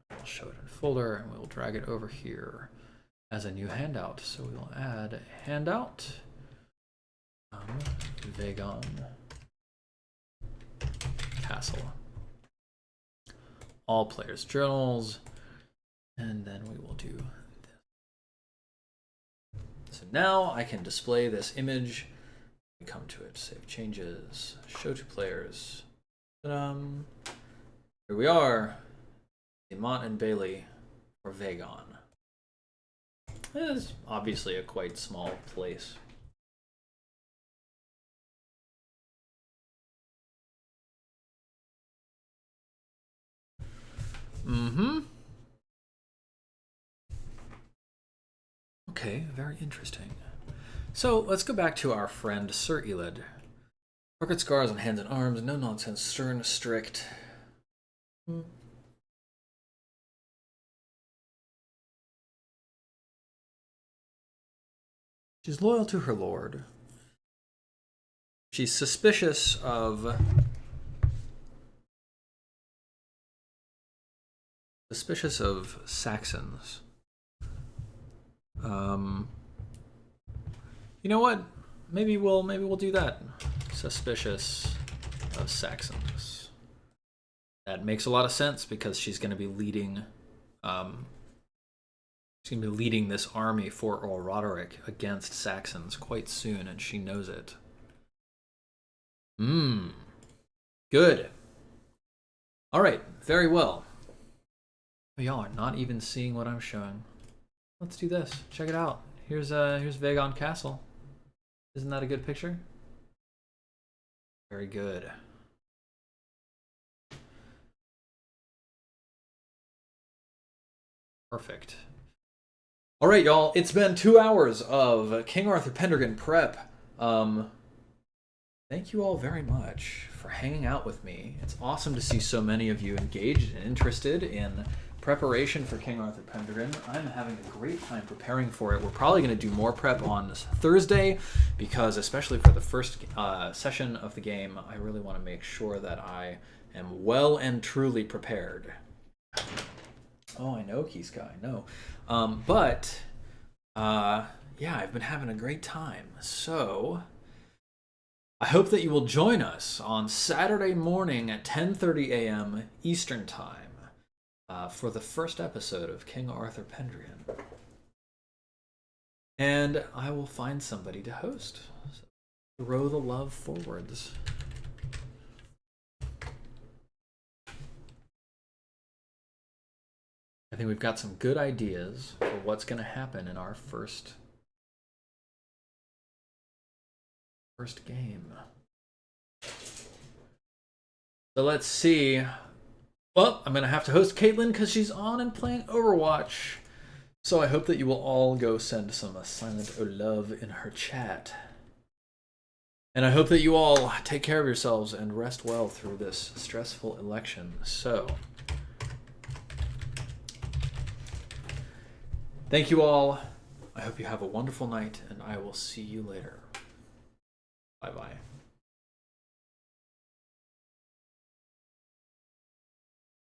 I'll show it in a folder and we'll drag it over here as a new handout. So we'll add a handout. Vagon Castle. All players' journals. And then we will do this. So now I can display this image. We come to it, save changes, show to players. Here we are, Lamont and Bailey for Vagon. It's obviously a quite small place. Okay, very interesting. So let's go back to our friend Sir Elid. Market scars on hands and arms, no nonsense, stern, strict. She's loyal to her lord. She's suspicious of Saxons. You know what? Maybe we'll do that. Suspicious of Saxons. That makes a lot of sense because she's going to be leading. She's going to be leading this army for Earl Roderick against Saxons quite soon, and she knows it. Good. All right, very well. Y'all are not even seeing what I'm showing. Let's do this. Check it out. Here's Vagon Castle. Isn't that a good picture? Very good. Perfect. All right, y'all. It's been 2 hours of King Arthur Pendragon prep. Thank you all very much for hanging out with me. It's awesome to see so many of you engaged and interested in preparation for King Arthur Pendragon. I'm having a great time preparing for it. We're probably going to do more prep on this Thursday because, especially for the first session of the game, I really want to make sure that I am well and truly prepared. Oh, I know, Keyska, I know. Yeah, I've been having a great time. So I hope that you will join us on Saturday morning at 10:30 a.m. Eastern Time. For the first episode of King Arthur Pendragon. And I will find somebody to host. So throw the love forwards. I think we've got some good ideas for what's going to happen in our first game. So let's see. Well, I'm going to have to host Caitlin because she's on and playing Overwatch. So I hope that you will all go send some silent love in her chat. And I hope that you all take care of yourselves and rest well through this stressful election. So, thank you all. I hope you have a wonderful night, and I will see you later.